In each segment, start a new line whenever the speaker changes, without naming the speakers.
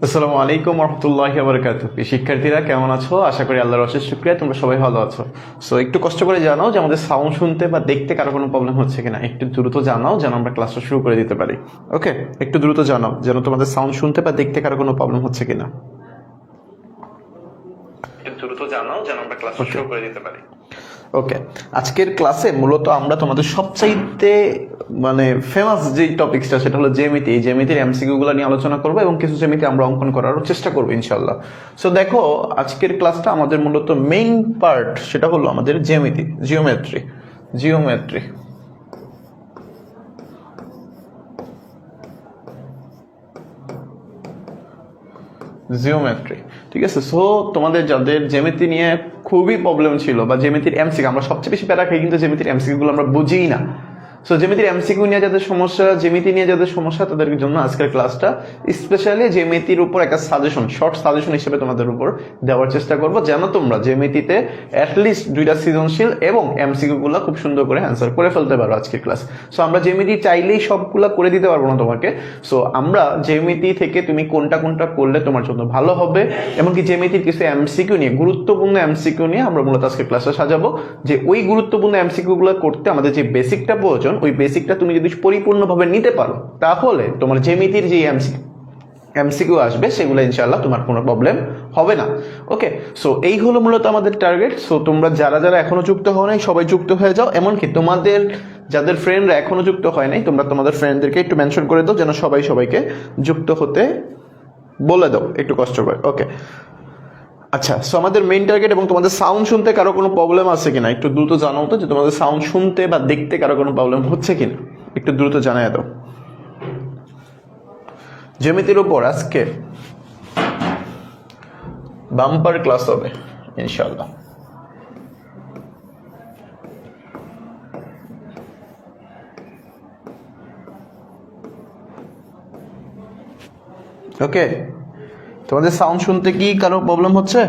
আসসালামু আলাইকুম রহমতুল্লাহি ওয়া বারাকাতুহু। শিক্ষার্থীরা কেমন আছো? আশা করি আল্লাহর অশেষ শুকরিয়া তোমরা সবাই ভালো আছো। সো একটু কষ্ট করে জানাও যে আমাদের সাউন্ড শুনতে বা দেখতে কারো কোনো প্রবলেম হচ্ছে কিনা। একটু দ্রুত জানাও যেন আমরা ক্লাসটা শুরু করে দিতে পারি। ওকে, একটু দ্রুত জানাও যেন তোমাদের সাউন্ড শুনতে বা দেখতে কারো কোনো প্রবলেম হচ্ছে কিনা। একটু দ্রুত জানাও যেন আমরা ক্লাসটা শুরু করে দিতে পারি। ওকে, আজকের ক্লাসে মূলত আমরা তোমাদের সবচাইতে ফেমাস যে টপিকসটা সেটা হলো জ্যামিতি। এই জ্যামিতির এমসিকিউ গুলো নিয়ে আলোচনা করবো এবং কিছু জ্যামিতি আমরা অঙ্কন করারও চেষ্টা করবো ইনশাল্লাহ। সো দেখো, আজকের ক্লাসটা আমাদের মূলত মেইন পার্ট সেটা হলো আমাদের জ্যামিতি, জিওমেট্রি। ঠিক আছে। সো তোমাদের যাদের জ্যামিতি নিয়ে খুবই প্রবলেম ছিল বা জ্যামিতির এমসিকিউ, আমরা সবচেয়ে বেশি প্যারা খাই কিন্তু জ্যামিতির এমসিকিউ গুলো আমরা বুঝিই না। সো জ্যামিতির এমসিকিউ নিয়ে যাদের সমস্যা, জ্যামিতি নিয়ে যাদের সমস্যা, তাদের জন্য আজকের ক্লাসটা স্পেশালি জ্যামিতির উপর একটা সাজেশন, শর্ট সাজেশন হিসেবে তোমাদের উপর দেওয়ার চেষ্টা করবো, যেন তোমরা জ্যামিতিতে অ্যাটলিস্ট 2টা সৃজনশীল এবং এমসিকিউ গুলা খুব সুন্দর করে অ্যান্সার করে ফেলতে পারো আজকের ক্লাস। সো আমরা জ্যামিতি চাইলেই সবগুলা করে দিতে পারবো না তোমাকে। সো আমরা জ্যামিতি থেকে তুমি কোনটা করলে তোমার জন্য ভালো হবে, এমনকি জ্যামিতির কিছু এমসিকিউ নিয়ে, গুরুত্বপূর্ণ এমসিকিউ নিয়ে আমরা মূলত আজকে ক্লাসটা সাজাবো, যে ওই গুরুত্বপূর্ণ এমসিকিউ গুলো করতে আমাদের যে বেসিকটা প্রয়োজন, ওই বেসিকটা তুমি যদি পরিপূর্ণভাবে নিতে পারো তাহলে তোমার জ্যামিতির যে এমসিকিউ আসবে সেগুলো ইনশাআল্লাহ তোমার কোনো প্রবলেম হবে না। ওকে, সো এই হলো মূলত আমাদের টার্গেট। সো তোমরা যারা যারা এখনো যুক্ত হও নাই সবাই যুক্ত হয়ে যাও, এমনকি তোমাদের যাদের ফ্রেন্ডরা এখনো যুক্ত হয় নাই তোমরা তোমাদের ফ্রেন্ডদেরকে একটু মেনশন করে দাও যেন সবাইকে যুক্ত হতে বলে দাও একটু কষ্ট করে। ওকে, আচ্ছা। সো আমাদের মেইন টার্গেট, এবং তোমাদের সাউন্ড শুনতে কারো কোনো প্রবলেম আছে কিনা একটু দ্রুত জানাও তো, যে তোমাদের সাউন্ড শুনতে বা দেখতে কারো কোনো প্রবলেম হচ্ছে কিনা একটু দ্রুত জানাই দাও। জ্যামিতির উপর আজকে বাম্পার ক্লাস হবে ইনশাআল্লাহ। ওকে, তোমাদের সাউন্ড শুনতে কি কারো প্রবলেম হচ্ছে?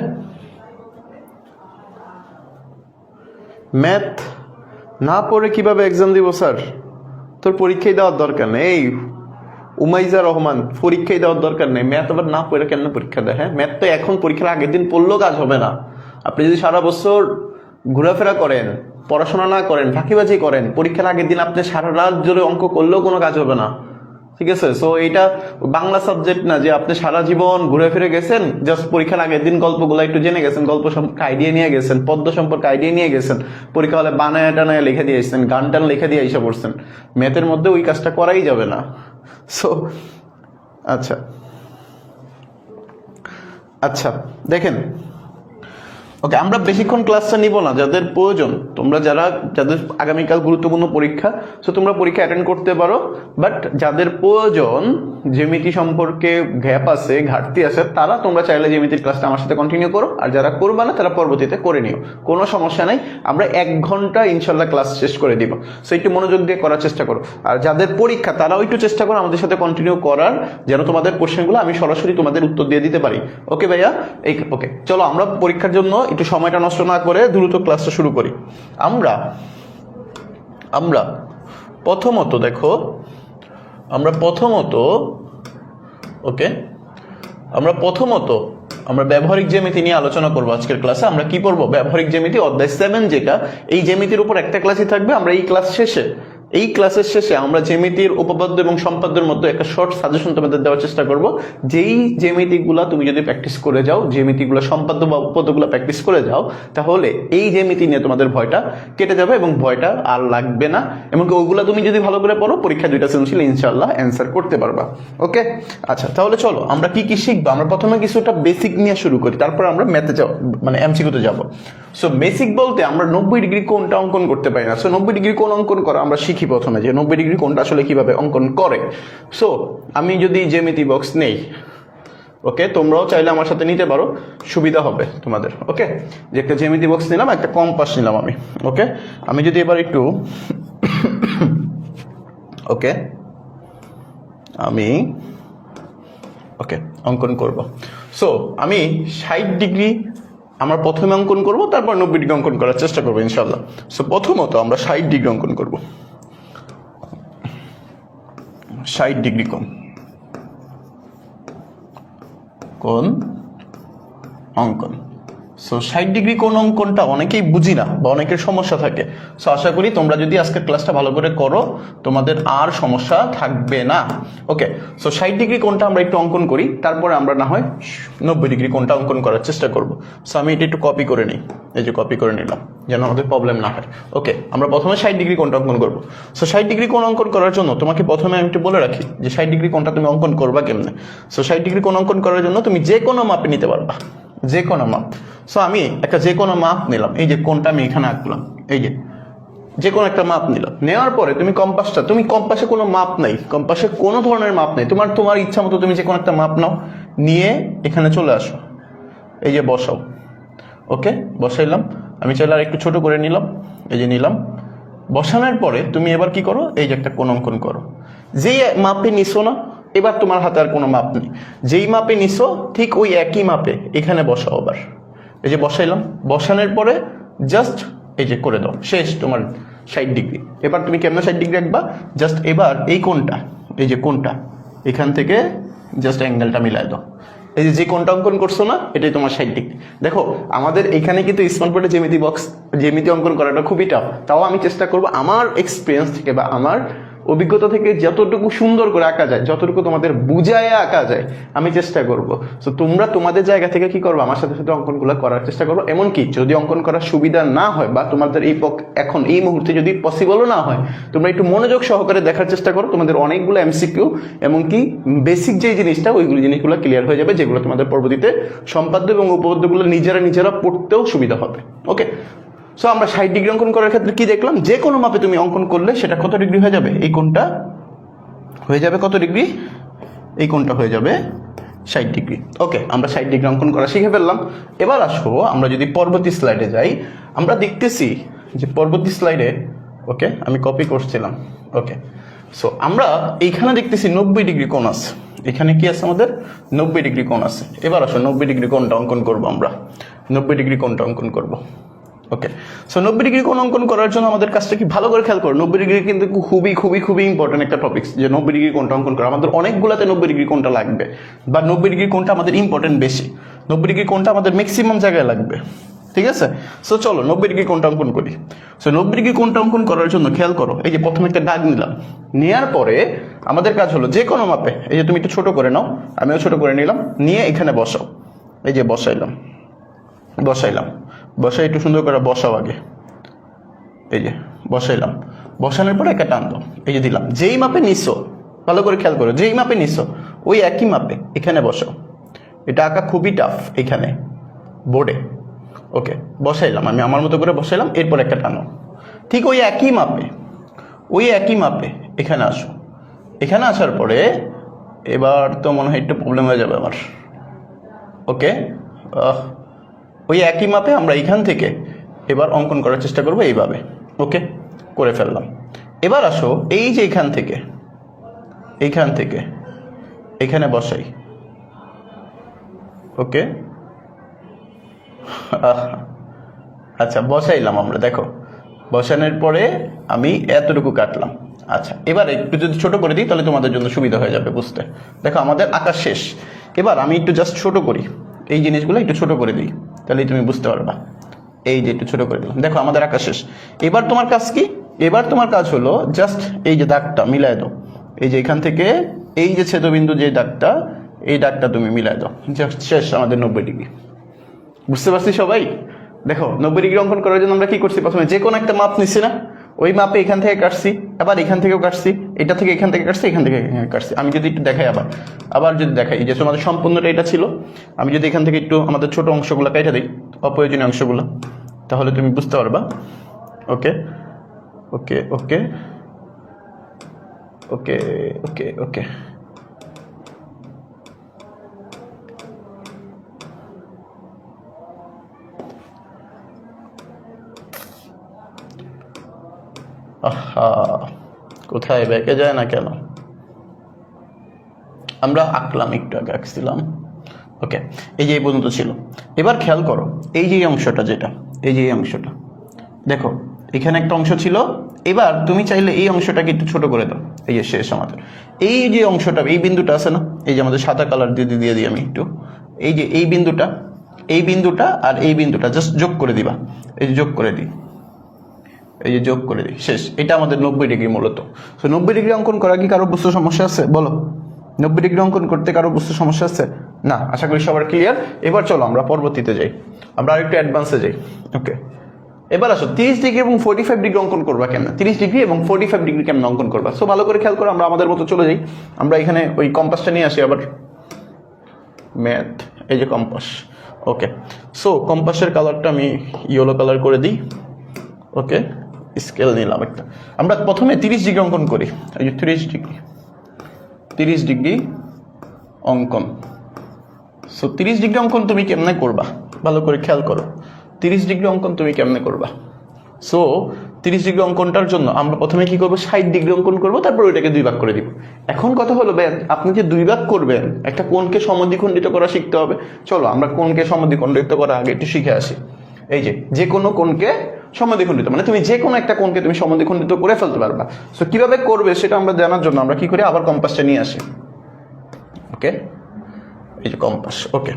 ম্যাথ না পড়ে কিভাবে এক্সাম দিব স্যার? তোর পরীক্ষায় দেওয়ার দরকার নেই। এই উমাইজা রহমান, পরীক্ষায় দেওয়ার দরকার নেই। ম্যাথ আবার না পড়ে কেন পরীক্ষা দেয়? হ্যাঁ, ম্যাথ তো এখন পরীক্ষার আগের দিন পড়লেও কাজ হবে না। আপনি যদি সারা বছর ঘোরাফেরা করেন, পড়াশোনা না করেন, ফাঁকিবাজি করেন, পরীক্ষার আগের দিন আপনি সারা রাত জোরে অঙ্ক করলেও কোনো কাজ হবে না। ঠিক আছে। সো এটা বাংলা সাবজেক্ট না যে আপনি সারা জীবন ঘুরে ফিরে গেছেন, জাস্ট পরীক্ষার আগের দিন গল্পগুলো একটু জেনে গেছেন, গল্প সম্পর্কে আইডিয়া নিয়ে গেছেন, পদ্ম সম্পর্কে আইডিয়া নিয়ে গেছেন, পরীক্ষা হলে বানায় টানায় লিখে দিয়ে এসেছেন, গান টান লিখে দিয়ে এসে পড়ছেন। ম্যাথের মধ্যে ওই কাজটা করাই যাবে না। সো আচ্ছা দেখেন, ওকে, আমরা বেশিক্ষণ ক্লাসটা নিব না, যাদের প্রয়োজন, তোমরা যাদের আগামীকাল গুরুত্বপূর্ণ পরীক্ষা, সো তোমরা পরীক্ষা অ্যাটেন্ড করতে পারো। বাট যাদের প্রয়োজন, জ্যামিতি সম্পর্কে গ্যাপ আছে, ঘাটতি আছে, তারা তোমরা চাইলে জ্যামিতির ক্লাসটা আমার সাথে কন্টিনিউ করো, আর যারা করবা না তারা পরবর্তীতে করে নিও, কোনো সমস্যা নাই। আমরা 1 ঘন্টা ইনশাল্লাহ ক্লাস শেষ করে দিব। সো একটু মনোযোগ দিয়ে করার চেষ্টা করো। আর যাদের পরীক্ষা তারাও একটু চেষ্টা করো আমাদের সাথে কন্টিনিউ করার, যেন তোমাদের কোশ্চেনগুলো আমি সরাসরি তোমাদের উত্তর দিয়ে দিতে পারি। ওকে ভাইয়া, ওকে, চলো আমরা পরীক্ষার জন্য একটু সময়টা নষ্ট না করে দ্রুত ক্লাসটা শুরু করি। আমরা প্রথমত দেখো, আমরা ব্যবহারিক জ্যামিতি নিয়ে আলোচনা করবো আজকের ক্লাসে। আমরা কি পড়বো? ব্যবহারিক জ্যামিতি অধ্যায় 7, যেটা এই জ্যামিতির উপর একটা ক্লাসই থাকবে। আমরা এই ক্লাসের শেষে আমরা জ্যামিতির উপপাদ্য এবং সম্পাদ্যের মধ্যে একটা শর্ট সাজেশন তোমাদের দেওয়ার চেষ্টা করব। যেই জ্যামিতিগুলা তুমি যদি প্র্যাকটিস করে যাও, জ্যামিতিগুলো সম্পাদ্য বা উপপাদ্যগুলো প্র্যাকটিস করে যাও, তাহলে এই জ্যামিতি নিয়ে তোমাদের ভয়টা কেটে যাবে এবং ভয়টা আর লাগবে না। এমনকি ওইগুলো তুমি যদি ভালো করে পড়ো, পরীক্ষা 2টা সৃজনশীল ইনশাআল্লাহ অ্যান্সার করতে পারবা। ওকে, আচ্ছা, তাহলে চলো আমরা কি শিখবো। আমরা প্রথমে কিছুটা বেসিক নিয়ে শুরু করি, তারপর আমরা ম্যাথে যাবো, মানে এমসিকিউতে যাবো। সো বেসিক বলতে আমরা 90 ডিগ্রি কোণটা অঙ্কন করতে পারি না। সো 90 ডিগ্রি কোণ অঙ্কন করা আমরা শিখি প্রথমে, যে 90 ডিগ্রি কোণটা আসলে কিভাবে অঙ্কন করে। সো আমি যদি জ্যামিতি বক্স নেই, ওকে, তোমরাও চাইলে আমার সাথে নিতে পারো, সুবিধা হবে তোমাদের। ওকে, যে একটা জ্যামিতি বক্স নিলাম, একটা কম্পাস নিলাম আমি। ওকে, আমি যদি এবার একটু অঙ্কন করব। সো আমি 60 ডিগ্রি আমরা প্রথমে অঙ্কন করব, তারপর 90 ডিগ্রি অঙ্কন করার চেষ্টা করবো ইনশাল্লাহ। সো প্রথমত আমরা 60 ডিগ্রি অঙ্কন করব। 60 ডিগ্রি কোণ অঙ্কন। সো 60 ডিগ্রি কোণ অঙ্কনটা অনেকেই বুঝি না বা অনেকের সমস্যা থাকে। সো আশা করি তোমরা যদি আজকের ক্লাসটা ভালো করে করো, তোমাদের আর সমস্যা থাকবে না। ওকে, সো 60 ডিগ্রি কোণটা আমরা একটু অঙ্কন করি, তারপরে আমরা না হয় 90 ডিগ্রি কোণটা অঙ্কন করার চেষ্টা করব। সো আমি এটা একটু কপি করে নিই, এই যে কপি করে নিলাম, যেন আমাদের প্রবলেম না হয়। ওকে, আমরা প্রথমে 60 ডিগ্রি কোণটা অঙ্কন করবো। সো 60 ডিগ্রি কোণ অঙ্কন করার জন্য তোমাকে প্রথমে আমি একটু বলে রাখি যে 60 ডিগ্রি কোণটা তুমি অঙ্কন করবা কেমনে। সো 60 ডিগ্রি কোণ অঙ্কন করার জন্য তুমি যে কোনো মাপে নিতে পারবা, যে কোনো মাপ। সো আমি একটা যে কোনো মাপ নিলাম, এই যে কোণটা আমি এখানে আঁকলাম, এই যে কোনো একটা মাপ নিলাম। নেওয়ার পরে তুমি কম্পাসে কোনো মাপ নাই, কম্পাসে কোনো ধরনের মাপ নেই, তোমার ইচ্ছা মতো তুমি যে কোনো একটা মাপ নাও, নিয়ে এখানে চলে আসো, এই যে বসাও। ওকে, বসাইলাম। আমি চাইলে আর একটু ছোট করে নিলাম, এই যে নিলাম। বসানোর পরে তুমি এবার কি করো, এই যে একটা কোণ অঙ্কন করো। যেই মাপে নিছো না, এবার তোমার হাতে আর কোনো মাপ নেই, যেই মাপে নিছো ঠিক ওই একই মাপে এখানে বসাও। আবার এই যে বসাইলাম, বসানোর পরে জাস্ট এই যে করে দাও, শেষ তোমার 60 ডিগ্রি। এবার তুমি কেমন 60 ডিগ্রি রাখবা, জাস্ট এবার এই কোণটা, এই যে কোণটা এখান থেকে জাস্ট অ্যাঙ্গেলটা মিলাই দাও। এই যে কোণটা অঙ্কন করছো না, এটাই তোমার 60 ডিগ্রি। দেখো আমাদের এখানে কিন্তু স্মার্ট বোর্ডে জ্যামিতি অঙ্কন করাটা খুবই টাফ। তাও আমি চেষ্টা করবো আমার এক্সপিরিয়েন্স থেকে বা আমার অভিজ্ঞতা থেকে যতটুকু সুন্দর করে আঁকা যায়, যতটুকু তোমাদের বুঝায় আঁকা যায়, আমি চেষ্টা করবো। সো তোমরা তোমাদের জায়গা থেকে কি করবো, আমার সাথে সাথে অঙ্কনগুলো করার চেষ্টা করবো। এমনকি যদি অঙ্কন করার সুবিধা না হয় বা তোমাদের এখন এই মুহূর্তে যদি পসিবলও না হয়, তোমরা একটু মনোযোগ সহকারে দেখার চেষ্টা করো। তোমাদের অনেকগুলো এমসিকিউ এমনকি বেসিক যে জিনিসটা, ওইগুলো জিনিসগুলো ক্লিয়ার হয়ে যাবে, যেগুলো তোমাদের পরবর্তীতে সম্পাদ্য এবং উপপাদ্যগুলো নিজেরা পড়তেও সুবিধা হবে। ওকে, সো আমরা 60 ডিগ্রি অঙ্কন করার ক্ষেত্রে কি দেখলাম, যে কোনো মাপে তুমি অঙ্কন করলে সেটা কত ডিগ্রি হয়ে যাবে, এই কোণটা হয়ে যাবে কত ডিগ্রি, এই কোণটা হয়ে যাবে 60 ডিগ্রি। ওকে, আমরা 60 ডিগ্রি অঙ্কন করা শিখে ফেললাম। এবার আসো আমরা যদি পরবর্তী স্লাইডে যাই, আমরা দেখতেছি যে পরবর্তী স্লাইডে, ওকে আমি কপি করছিলাম। ওকে, সো আমরা এইখানে দেখতেছি 90 ডিগ্রি কোণ আছে, এখানে কি আছে আমাদের 90 ডিগ্রি কোণ আছে। এবার আসো 90 ডিগ্রি কোণটা অঙ্কন করবো, আমরা 90 ডিগ্রি কোণটা অঙ্কন করবো। ওকে, সো 90 ডিগ্রি কোণ অঙ্কন করার জন্য আমাদের কাজটা কি ভালো করে খেয়াল করো। 90 ডিগ্রি কিন্তু খুবই ইম্পর্টেন্ট একটা টপিক্স, যে 90 ডিগ্রি কোণটা অঙ্কন করা। আমাদের অনেকগুলাতে 90 ডিগ্রি কোণটা লাগবে, বা 90 ডিগ্রি কোণটা আমাদের ইম্পর্টেন্ট বেশি। 90 ডিগ্রি কোণটা আমাদের ম্যাক্সিমাম জায়গায় লাগবে, ঠিক আছে। সো চলো 90 ডিগ্রি কোণটা অঙ্কন করি। সো 90 ডিগ্রি কোণটা অঙ্কন করার জন্য খেয়াল করো, এই যে প্রথমে একটা দাগ নিলাম, নেওয়ার পরে আমাদের কাজ হলো যে কোনো মাপে, এই যে তুমি একটু ছোট করে নাও, আমিও ছোট করে নিলাম, নিয়ে এখানে বসাও। এই যে বসাইলাম, বসাই একটু সুন্দর করে বসাও আগে, এই যে বসাইলাম। বসানোর পরে একটা টান দাও, এই যে দিলাম। যেই মাপে নিছো, ভালো করে খেয়াল করো, যেই মাপে নিছো ওই একই মাপে এখানে বসাও। এটা আঁকা খুবই টাফ, এখানে বোর্ডে ওকে, বসাইলাম, আমি আমার মতো করে বসাইলাম, এরপর একটা টানো। ঠিক ওই একই মাপে এখানে আসো। এখানে আসার পরে এবার তো মনে হয় একটু প্রবলেম হয়ে যাবে আমার। ওকে, ওই একই মাপে আমরা এইখান থেকে এবার অঙ্কন করার চেষ্টা করবো এইভাবে। ওকে, করে ফেললাম। এবার আসো, এই যে এইখান থেকে এখানে বসাই। ওকে, আচ্ছা বসাইলাম আমরা, দেখো বসানোর পরে আমি এতটুকু কাটলাম। আচ্ছা, এবার একটু যদি ছোট করে দিই তাহলে তোমাদের জন্য সুবিধা হয়ে যাবে বুঝতে। দেখো আমাদের আঁকা শেষ। এবার আমি একটু জাস্ট ছোট করি, এই জিনিসগুলো একটু ছোট করে দিই, তাহলেই তুমি বুঝতে পারবা। এই যে একটু ছোট করে দিলাম, দেখো আমাদের আঁকা শেষ। এবার তোমার কাজ কি? এবার তোমার কাজ হলো জাস্ট এই যে দাগটা মিলাই দাও। এই যে এখান থেকে এই যে ছেদবিন্দু যে দাগটা, এই দাগটা তুমি মিলাই দাও। জাস্ট শেষ আমাদের 90 ডিগ্রি। বুঝতে পারছি সবাই? দেখো 90 ডিগ্রি অঙ্কন করার জন্য আমরা কি করছি, প্রথমে যে কোনো একটা মাপ নিচ্ছি না, ওই মাপে এখান থেকে কাটছি, আবার এখান থেকেও কাটছি, এটা থেকে এখান থেকে কাটছি, এখান থেকে কাটছি। আমি যদি একটু দেখাই, আবার যদি দেখাই, যে আমাদের সম্পূর্ণটা এটা ছিল, আমি যদি এখান থেকে একটু আমাদের ছোট অংশগুলো কেটে দিই, অপ্রয়োজনীয় অংশগুলো, তাহলে তুমি বুঝতে পারবা। ওকে ওকে ওকে ওকে ওকে ওকে আহা, কোথায় ব্যাকে যায় না কেন? আমরা আঁকলাম, একটু আগে আঁকছিলাম। ওকে, এই যে এই পর্যন্ত ছিল। এবার খেয়াল করো, এই যে অংশটা, যেটা এই যে এই অংশটা, দেখো এখানে একটা অংশ ছিল। এবার তুমি চাইলে এই অংশটাকে একটু ছোট করে দাও। এই যে শেষ আমাদের এই যে অংশটা, এই বিন্দুটা আছে না, এই যে আমাদের সাদা কালার দিয়ে দিই আমি একটু, এই যে এই বিন্দুটা আর এই বিন্দুটা জাস্ট যোগ করে দিবা। এই যে যোগ করে দিই, এই যে যোগ করে দিই, শেষ। এটা আমাদের 90 ডিগ্রি মূলত। তো 90 ডিগ্রি অঙ্কন করা কি কারো বুঝতে সমস্যা আছে? বলো, 90 ডিগ্রি অঙ্কন করতে কারো বুঝতে সমস্যা আছে? না, আশা করি সবার ক্লিয়ার। এবার চলো আমরা পরবর্তীতে যাই, আমরা আরেকটু অ্যাডভান্সে যাই। ওকে, এবার আসো 30 ডিগ্রি এবং 45 ডিগ্রি অঙ্কন করবা কেমন? 30 ডিগ্রি এবং 45 ডিগ্রি কেমন অঙ্কন করবা? সো ভালো করে খেয়াল করো, আমরা আমাদের মতো চলে যাই। আমরা এখানে ওই কম্পাসটা নিয়ে আসি আবার, ম্যাথ, এই যে কম্পাস। ওকে, সো কম্পাসের কালারটা আমি ইয়েলো কালার করে দিই। ওকে, স্কেল নিলাম একটা। আমরা প্রথমে 30 ডিগ্রি অঙ্কন করি। এই যে 30 ডিগ্রি অঙ্কন। সো 30 ডিগ্রি অঙ্কন তুমি কেমনে করবা ভালো করে খেয়াল করো। 30 ডিগ্রি অঙ্কন তুমি কেমনে করবা? সো 30 ডিগ্রি অঙ্কনটার জন্য আমরা প্রথমে কি করবো, 60 ডিগ্রি অঙ্কন করবো, তারপর ওইটাকে 2 ভাগ করে দিব। এখন কথা হলো আপনি যে 2 ভাগ করবেন, একটা কোণকে সমদ্বিখণ্ডিত করা শিখতে হবে। চলো আমরা কোণকে সমদ্বিখণ্ডিত করা আগে একটু শিখে আসি। এই যে কোনো কোণকে সমদ্বিখণ্ডিত, মানে তুমি যে কোনো একটা কোণকে তুমি সমদ্বিখণ্ডিত করে ফেলতে পারবা। সো কিভাবে করবে সেটা আমরা জানার জন্য আমরা কি করি, আবার কম্পাসটা নিয়ে আসি। ওকে, এই যে কম্পাস। ওকে,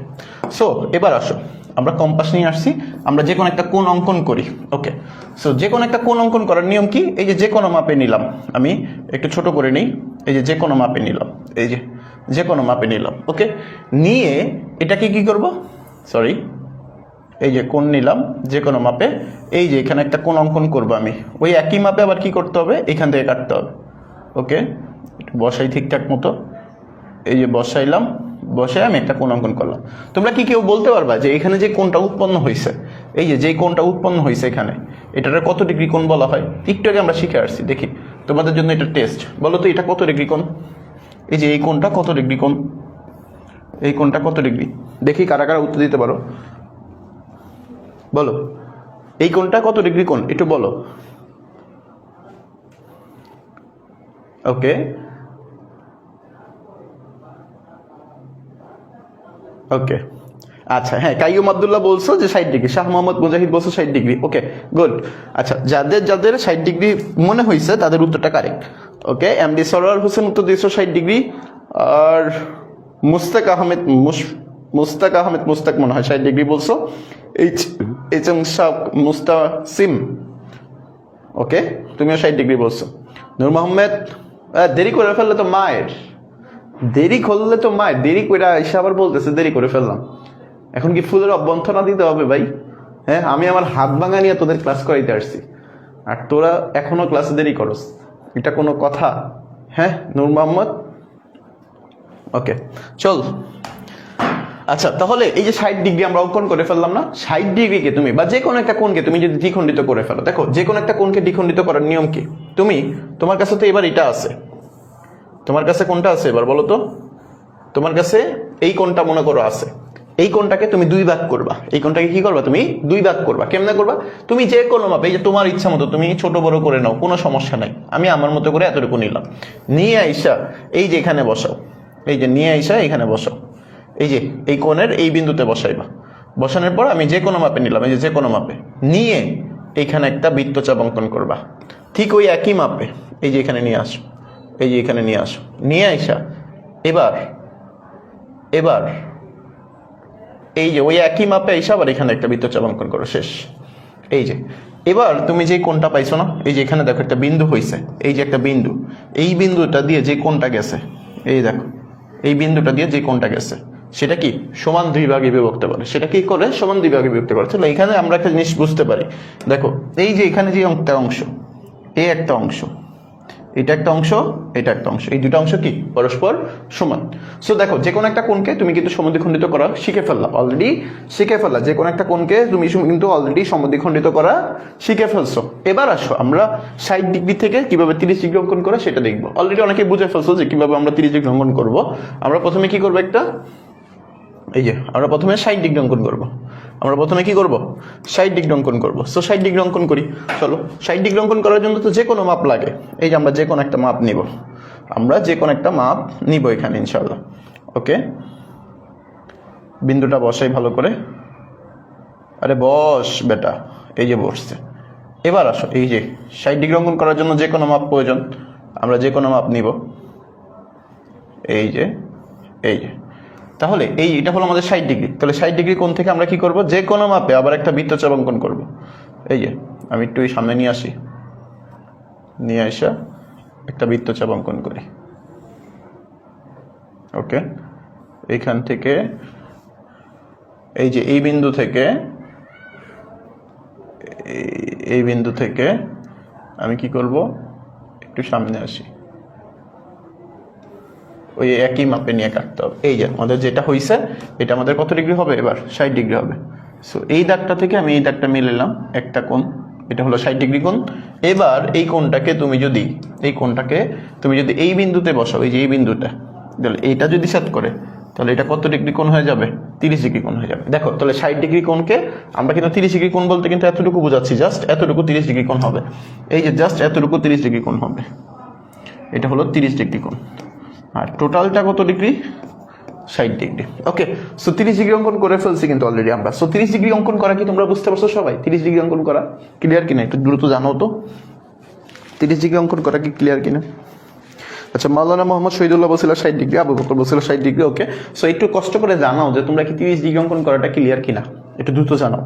সো এবার আসো, আমরা কম্পাস নিয়ে আসছি, আমরা যে কোনো একটা কোণ অঙ্কন করি। ওকে, সো যে কোনো একটা কোণ অঙ্কন করার নিয়ম কি, এই যে কোনো মাপে নিলাম, আমি একটু ছোট করে নিই, এই যে কোনো মাপে নিলাম, এই যে কোনো মাপে নিলাম। ওকে, নিয়ে এটাকে কি করব, সরি, এই যে কোণ নিলাম যে কোনো মাপে, এই যে এখানে একটা কোণ অঙ্কন করবো আমি, ওই একই মাপে আবার কি করতে হবে, এখান থেকে কাটতে হবে। ওকে, একটু বসাই ঠিকঠাক মতো, এই যে বসাইলাম, বসে আমি একটা কোণ অঙ্কন করলাম। তোমরা কি কেউ বলতে পারবা যে এখানে যে কোণটা উৎপন্ন হয়েছে, এই যে কোণটা উৎপন্ন হয়েছে এখানে, এটার কত ডিগ্রি কোণ বলা হয়? একটু আগে আমরা শিখে আসছি, দেখি তোমাদের জন্য এটা টেস্ট। বলো তো এটা কত ডিগ্রি কোণ? এই যে এই কোণটা কত ডিগ্রি কোণ? এই কোণটা কত ডিগ্রি? দেখি কারা কারা উত্তর দিতে পারো, বলো এই কোণটা কত ডিগ্রি কোণ, একটু বলো। ওকে ওকে, আচ্ছা, হ্যাঁ, কাইয়ুম আব্দুল্লাহ বলছো যে 60 ডিগ্রি, শাহ মোহাম্মদ মুজাহিদ বলছো 60 ডিগ্রি। ওকে, গুড। আচ্ছা, যাদের 60 ডিগ্রি মনে হয়েছে তাদের উত্তরটা কারেক্ট। ওকে, এমডি সরোয়ার হোসেন উত্তর দিয়েছো 60 ডিগ্রি, আর মুস্তাক আহমেদ মুস্তাক মনে হয় 60 ডিগ্রি বলছো। মুস্তাসিম, ওকে, তুমিও 60 ডিগ্রি বলছো। নূর মোহাম্মদ, দেরি করে ফেললে তো মায়ের, দেরি করে এসে আবার বলতেছে দেরি করে ফেললাম। এখন কি ফুলের অভ্যর্থনা দিতে হবে ভাই? হ্যাঁ, আমি আমার হাত ভাঙা নিয়ে তোদের ক্লাস করাইতে আসছি, আর তোরা এখনো ক্লাসে দেরি করস, এটা কোনো কথা? হ্যাঁ, নূর মোহাম্মদ, ওকে, চল। আচ্ছা, তাহলে এই যে 60 ডিগ্রি আমরা অঙ্কন করে ফেললাম না, 60 ডিগ্রিকে তুমি বা যে কোনো একটা কোণকে তুমি যদি দ্বিখণ্ডিত করে ফেলো, দেখো যে কোনো একটা কোণকে দ্বিখণ্ডিত করার নিয়ম কি? তোমার কাছে তো এবার এটা আছে, তোমার কাছে কোনটা আছে এবার বলো তো? তোমার কাছে এই কোণটা মনে করো আছে, এই কোণটাকে তুমি 2 ভাগ করবা, এই কোণটাকে কি করবা তুমি 2 ভাগ করবা। কেমনে করবা? তুমি যে কোনো মাপে, এই যে তোমার ইচ্ছা মতো তুমি ছোট বড় করে নাও, কোনো সমস্যা নাই। আমি আমার মতো করে এতটুকু নিলাম, নিয়ে আইসা এই যে এখানে বসাও, এই যে নিয়ে আইসা এখানে বসাও, এই যে এই কোণের এই বিন্দুতে বসাইবা। বসানোর পর আমি যে কোনো মাপে নিলাম, এই যে কোনো মাপে নিয়ে এইখানে একটা বৃত্তচাপ অঙ্কন করবা, ঠিক ওই একই মাপে। এই যে এখানে নিয়ে আসো, এই যে এখানে নিয়ে আসো, নিয়ে আইসা এবার এবার এই যে ওই একই মাপে এসে আবার এখানে একটা বৃত্তচাপ অঙ্কন করো, শেষ। এই যে এবার তুমি যে কোণটা পাইছো না, এই যে এখানে দেখো একটা বিন্দু হয়েছে, এই যে একটা বিন্দু, এই বিন্দুটা দিয়ে যে কোণটা গেছে, এই দেখো এই বিন্দুটা দিয়ে যে কোণটা গেছে সেটা কি সমান 2 ভাগে বিভক্ত করে। সেটা কি করে সমান 2 ভাগে বিভক্ত করে? চলো এখানে আমরা একটা জিনিস বুঝতে পারি। দেখো এই যে এখানে যে একটা অংশ, এই একটা অংশ, এটা একটা অংশ, এটা একটা অংশ, এই দুটো অংশ কি পরস্পর সমান। সো দেখো যে কোনো একটা কোণকে তুমি কিন্তু সমদ্বিখণ্ডিত করা শিখে ফেললা, অলরেডি শিখে ফেললা। যে কোনো একটা কোণকে তুমি কিন্তু অলরেডি সমদ্বিখণ্ডিত করা শিখে ফেলছো। এবার আসো আমরা 60 ডিগ্রি থেকে কিভাবে 30 ডিগ্রি অঙ্কন করা সেটা দেখবো। অলরেডি অনেকে বুঝে ফেলছো যে কিভাবে আমরা 30 ডিগ্রি অঙ্কন করবো। আমরা প্রথমে কি করবো, একটা এই যে আমরা প্রথমে 60 ডিগ্রি অঙ্কন করবো। আমরা প্রথমে কি করব, 60 ডিগ্রি অঙ্কন করব। সো 60 ডিগ্রি অঙ্কন করি। চলো 60 ডিগ্রি অঙ্কন করার জন্য তো যে কোনো মাপ লাগে। এই যে আমরা যে কোনো একটা মাপ নিব, আমরা যে কোনো একটা মাপ নিব এখানে ইনশাআল্লাহ। ওকে, বিন্দুটা বসাই ভালো করে। আরে বস বেটা, এই যে বসছে। এবার আসো, এই যে 60 ডিগ্রি অঙ্কন করার জন্য যে কোনো মাপ প্রয়োজন, আমরা যে কোনো মাপ নিব। এই যে এই যে তাহলে এটা হলো আমাদের 60 ডিগ্রি। তাহলে 60 ডিগ্রি কোণ থেকে আমরা কি করব, যে কোনো মাপে আবার একটা বৃত্তচাপ অঙ্কন করব। এই যে আমি একটু সামনে নিয়ে আসি, নিয়ে আসা একটা বৃত্তচাপ অঙ্কন করি। ওকে, এইখান থেকে এই যে এই বিন্দু থেকে এই বিন্দু থেকে আমি কি করব, একটু সামনে আসি, ওই একই মাপে নিয়ে কাটতে হবে। এই যে আমাদের যেটা হয়েছে এটা আমাদের কত ডিগ্রি হবে, এবার 60 ডিগ্রি হবে। সো এই দাগটা থেকে আমি এই দাগটা মিলালাম, একটা কোণ, এটা হলো 60 ডিগ্রি কোণ। এবার এই কোণটাকে তুমি যদি এই বিন্দুতে বসাও, এই যে এই বিন্দুটা, তাহলে এইটা যদি সেট করে তাহলে এটা কত ডিগ্রি কোণ হয়ে যাবে, 30 ডিগ্রি কোণ হয়ে যাবে। দেখো তাহলে 60 ডিগ্রি কোণকে আমরা কিন্তু 30 ডিগ্রি কোণ বলতে কিন্তু এতটুকু বোঝাচ্ছি, জাস্ট এতটুকু 30 ডিগ্রি কোণ হবে। এই যে জাস্ট এতটুকু 30 ডিগ্রি কোণ হবে, এটা হলো 30 ডিগ্রি কোণ। আর টোটালটা কত ডিগ্রি, 60 ডিগ্রি। ওকে, সো 30 ডিগ্রি অঙ্কন করে ফেলছি কিন্তু অলরেডি আমরা। সো 30 ডিগ্রি অঙ্কন করা কি তোমরা বুঝতে পারছো সবাই? 30 ডিগ্রি অঙ্কন করা ক্লিয়ার কিনা একটু দ্রুত জানাও তো, 30 ডিগ্রি অঙ্কন করা কি ক্লিয়ার কিনা? আচ্ছা, মাওলানা মোহাম্মদ শহীদুল্লাহ বলছিল 60 ডিগ্রি, আবু বকর বলছিল 60 ডিগ্রি। ওকে, সো একটু কষ্ট করে জানাও যে তোমরা কি 30 ডিগ্রি অঙ্কন করাটা ক্লিয়ার কিনা, একটু দ্রুত জানাও।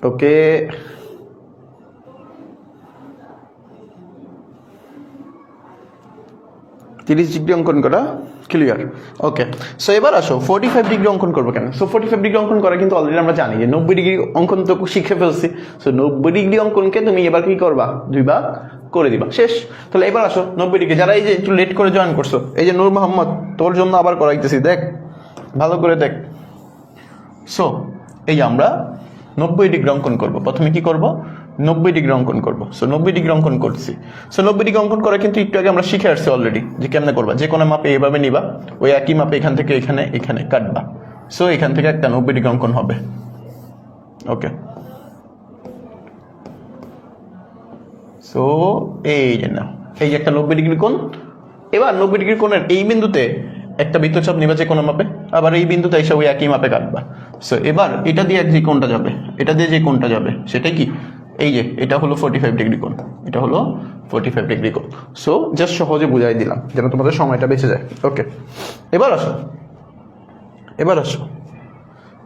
ওকে, তিরিশ ডিগ্রি অঙ্কন করা ক্লিয়ার। ওকে, সো এবার আসো 45 ডিগ্রি অঙ্কন করবো কেন। সো 45 ডিগ্রি অঙ্কন করা কিন্তু অলরেডি আমরা জানি যে 90 ডিগ্রি অঙ্কন তো শিখে ফেলছি। সো 90 ডিগ্রি অঙ্কনকে তুমি এবার কি করবা, 2 ভাগ করে দিবা, শেষ। তাহলে এবার আসো 90 ডিগ্রি, যারা এই যে একটু লেট করে জয়েন করছো, এই যে নূর মোহাম্মদ, তোর জন্য আবার করাইতেছি, দেখ ভালো করে দেখ। সো এই যে আমরা 90 ডিগ্রি অঙ্কন করব। প্রথমে কি করব, 90 ডিগ্রি অঙ্কন করব। সো 90 ডিগ্রি অঙ্কন করছি। সো 90 ডিগ্রি অঙ্কন করা কিন্তু একটু আগে আমরা শিখে আসছি অলরেডি, যে কেমনে করবা। যে কোনো মাপে এভাবে নিবা, ওই একই মাপে এখান থেকে এখানে কাটবা। সো এখান থেকে একটা 90 ডিগ্রি অঙ্কন হবে। ওকে, সো এই যে না, এই যে একটা 90 ডিগ্রি কোণ। এবার 90 ডিগ্রি কোণের এই বিন্দুতে একটা বৃত্তচাপ নিবা যে কোনো মাপে, আবার এই বিন্দুতে এসে ওই একই মাপে কাটবা। সো এবার এটা দিয়ে যে কোণটা যাবে, এটা দিয়ে যে কোণটা যাবে সেটা কি, এই যে এটা হলো 45 ডিগ্রি কোণ, এটা হলো 45 ডিগ্রি কোণ। সো জাস্ট সহজে বুঝাই দিলাম যেন তোমাদের সময়টা বেঁচে যায়। ওকে, এবার আসো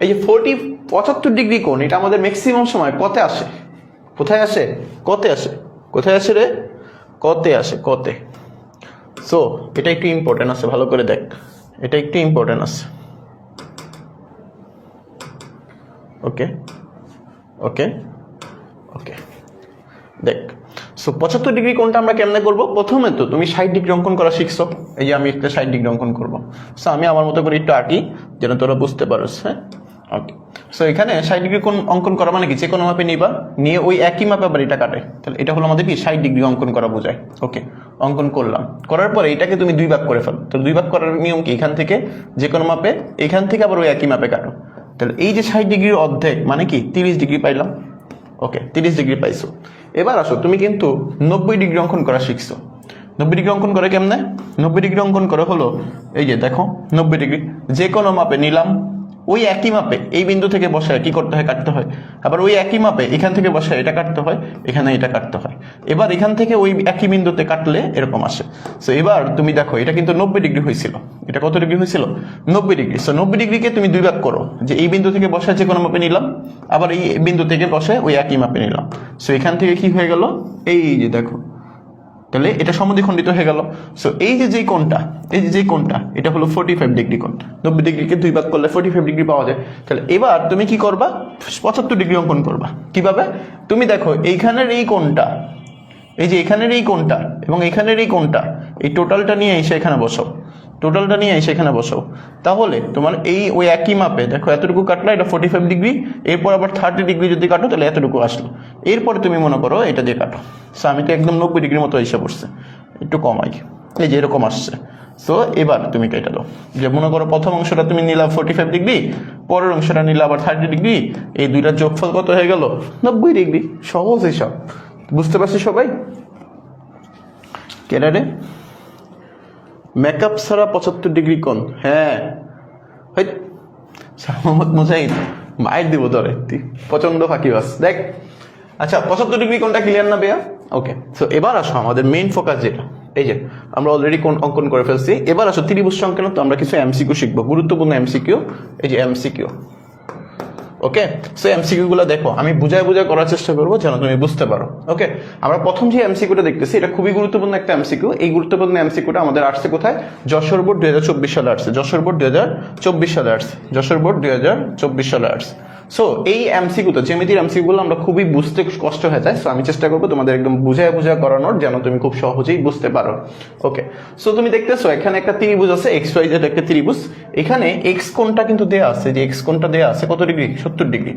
এই যে 75 ডিগ্রি কোণ, এটা আমাদের ম্যাক্সিমাম সময় কতে আসে, কোথায় আসে, কতে আসে, কোথায় আসে রে, কতে আসে, কতে। সো এটা একটু ইম্পর্টেন্ট আছে, ভালো করে দেখ, এটা একটু ইম্পর্টেন্ট আছে। ওকে ওকে ওকে, দেখ। সো 75 ডিগ্রি কোণটা আমরা কেমনে করব? প্রথমে তো তুমি 60 ডিগ্রি অঙ্কন করা শিখছো, এই যে আমি একটা 60 ডিগ্রি অঙ্কন করব। সো আমি আমার মতো করে একটু আঁকি যেন তোরা বুঝতে পারোস। হ্যাঁ, ওকে। সো এখানে 60 ডিগ্রি কোণ অঙ্কন করা মানে কি, যে কোনো মাপে নিবা, নিয়ে ওই একই মাপে আবার এটা কাটে, তাহলে এটা হলো আমাদের কি 60 ডিগ্রি অঙ্কন করা বোঝায়। ওকে, অঙ্কন করলাম, করার পরে এটাকে তুমি 2 ভাগ করে ফেলো। তো 2 ভাগ করার নিয়ম কি, এখান থেকে যে কোনো মাপে, এখান থেকে আবার ওই একই মাপে কাটো। তাহলে এই যে 60 ডিগ্রির অর্ধেক মানে কি 30 ডিগ্রি পাইলাম। ওকে, 30 ডিগ্রি পাইছো। এবার আসো, তুমি কিন্তু 90 ডিগ্রি অঙ্কন করা শিখছো। 90 ডিগ্রি অঙ্কন করে কেমনে? 90 ডিগ্রি অঙ্কন করে হলো এই যে দেখো 90 ডিগ্রি যে কোনো মাপে নিলাম, ওই একই মাপে এই বিন্দু থেকে বসায় কি করতে হয়, কাটতে হয়। আবার ওই একই মাপে এখান থেকে বসায় এটা কাটতে হয়, এখানে এটা কাটতে হয়। এবার এখান থেকে ওই একই বিন্দুতে কাটলে এরকম আসে। সো এবার তুমি দেখো এটা কিন্তু 90 ডিগ্রি হয়েছিল, এটা কত ডিগ্রি হয়েছিল? 90 ডিগ্রি। সো 90 ডিগ্রিকে তুমি 2 ভাগ করো, যে এই বিন্দু থেকে বসায় যে কোনো মাপে নিলাম, আবার এই বিন্দু থেকে বসায় ওই একই মাপে নিলাম। সো এখান থেকে কি হয়ে গেল, এই যে দেখো, তাহলে এটা সমদ্বিখণ্ডিত হয়ে গেল। সো এই যে যেই কোণটা, এই যে যেই কোণটা, এটা হলো 45 ডিগ্রি কোণ। 90 ডিগ্রিকে 2 ভাগ করলে 45 ডিগ্রি পাওয়া যায়। তাহলে এবার তুমি কি করবা, 75 ডিগ্রি অঙ্কন করবা। কিভাবে? তুমি দেখো এইখানের এই কোণটা, এই যে এখানের এই কোণটা এবং এখানের এই কোণটা, এই টোটালটা নিয়ে এসে এখানে বসাও, টোটালটা নিয়ে এসে এখানে বসাও। তাহলে তোমার এই ওই একই মাপে দেখো এতটুকু কাটলো, এটা 45 ডিগ্রি, এরপর আবার 30 ডিগ্রি যদি কাটো তাহলে এতটুকু আসলো। এরপরে তুমি মনে করো এটা দিয়ে কাটো। সো আমি তো একদম 90 ডিগ্রির মতো এসে পড়ছে, একটু কমাই, এই যে এরকম আসছে। সো এবার তুমি কেটে দাও, যে মনে করো প্রথম অংশটা তুমি নিলা 45 ডিগ্রি, পরের অংশটা নিলা আবার 30 ডিগ্রি, এই দুইটার যোগফল কত হয়ে গেল? 90 ডিগ্রি। সহজ হিসাব, বুঝতে পারছি সবাই? কেডা রে? মেকআপ ছাড়া 75 ডিগ্রি কোণ? হ্যাঁ, মোহাম্মদ মুজাহিদ মাইর দিব ধরে, তুই প্রচন্ড ফাঁকিবাজ দেখ। আচ্ছা, 75 ডিগ্রি কোণটা ক্লিয়ার না বেয়া? ওকে। সো এবার আসো আমাদের মেইন ফোকাস যেটা, এই যে আমরা অলরেডি কোণ অঙ্কন করে ফেলছি। এবার আসো ত্রিভুজ সংকেত, তো আমরা কিছু এমসিকিউ শিখবো, গুরুত্বপূর্ণ এমসিকিউ। এই যে এমসিকিউ, ওকে। সো এমসিকিউ গুলো দেখো, আমি বুঝায় করার চেষ্টা করবো যেন তুমি বুঝতে পারো। ওকে, আমরা প্রথম যে এমসিকিউটা দেখতেছি, এটা খুবই গুরুত্বপূর্ণ একটা এমসিকিউ। এই গুরুত্বপূর্ণ এমসিকিউটা আমাদের আসছে কোথায়? যশোর বোর্ড 2024 সালে আসছে, যশোর বোর্ড 2024 সালে আসছে, যশোর বোর্ড 2024 সালে আসছে। সো এই এমসিকিউতে, জ্যামিতির এমসিকিউগুলো আমরা খুবই বুঝতে কষ্ট হয়ে যায়। সো আমি চেষ্টা করবো তোমাদের একদম বুঝায় করানোর, যেন তুমি খুব সহজেই বুঝতে পারো। ওকে, সো তুমি দেখতেছো এখানে একটা ত্রিভুজ আছে, এক্স ওয়াই জেড একটা ত্রিভুজ। এখানে এক্স কোণটা কিন্তু দেয়া আছে, যে এক্স কোণটা দেয়া আছে কত ডিগ্রি? 70 ডিগ্রি।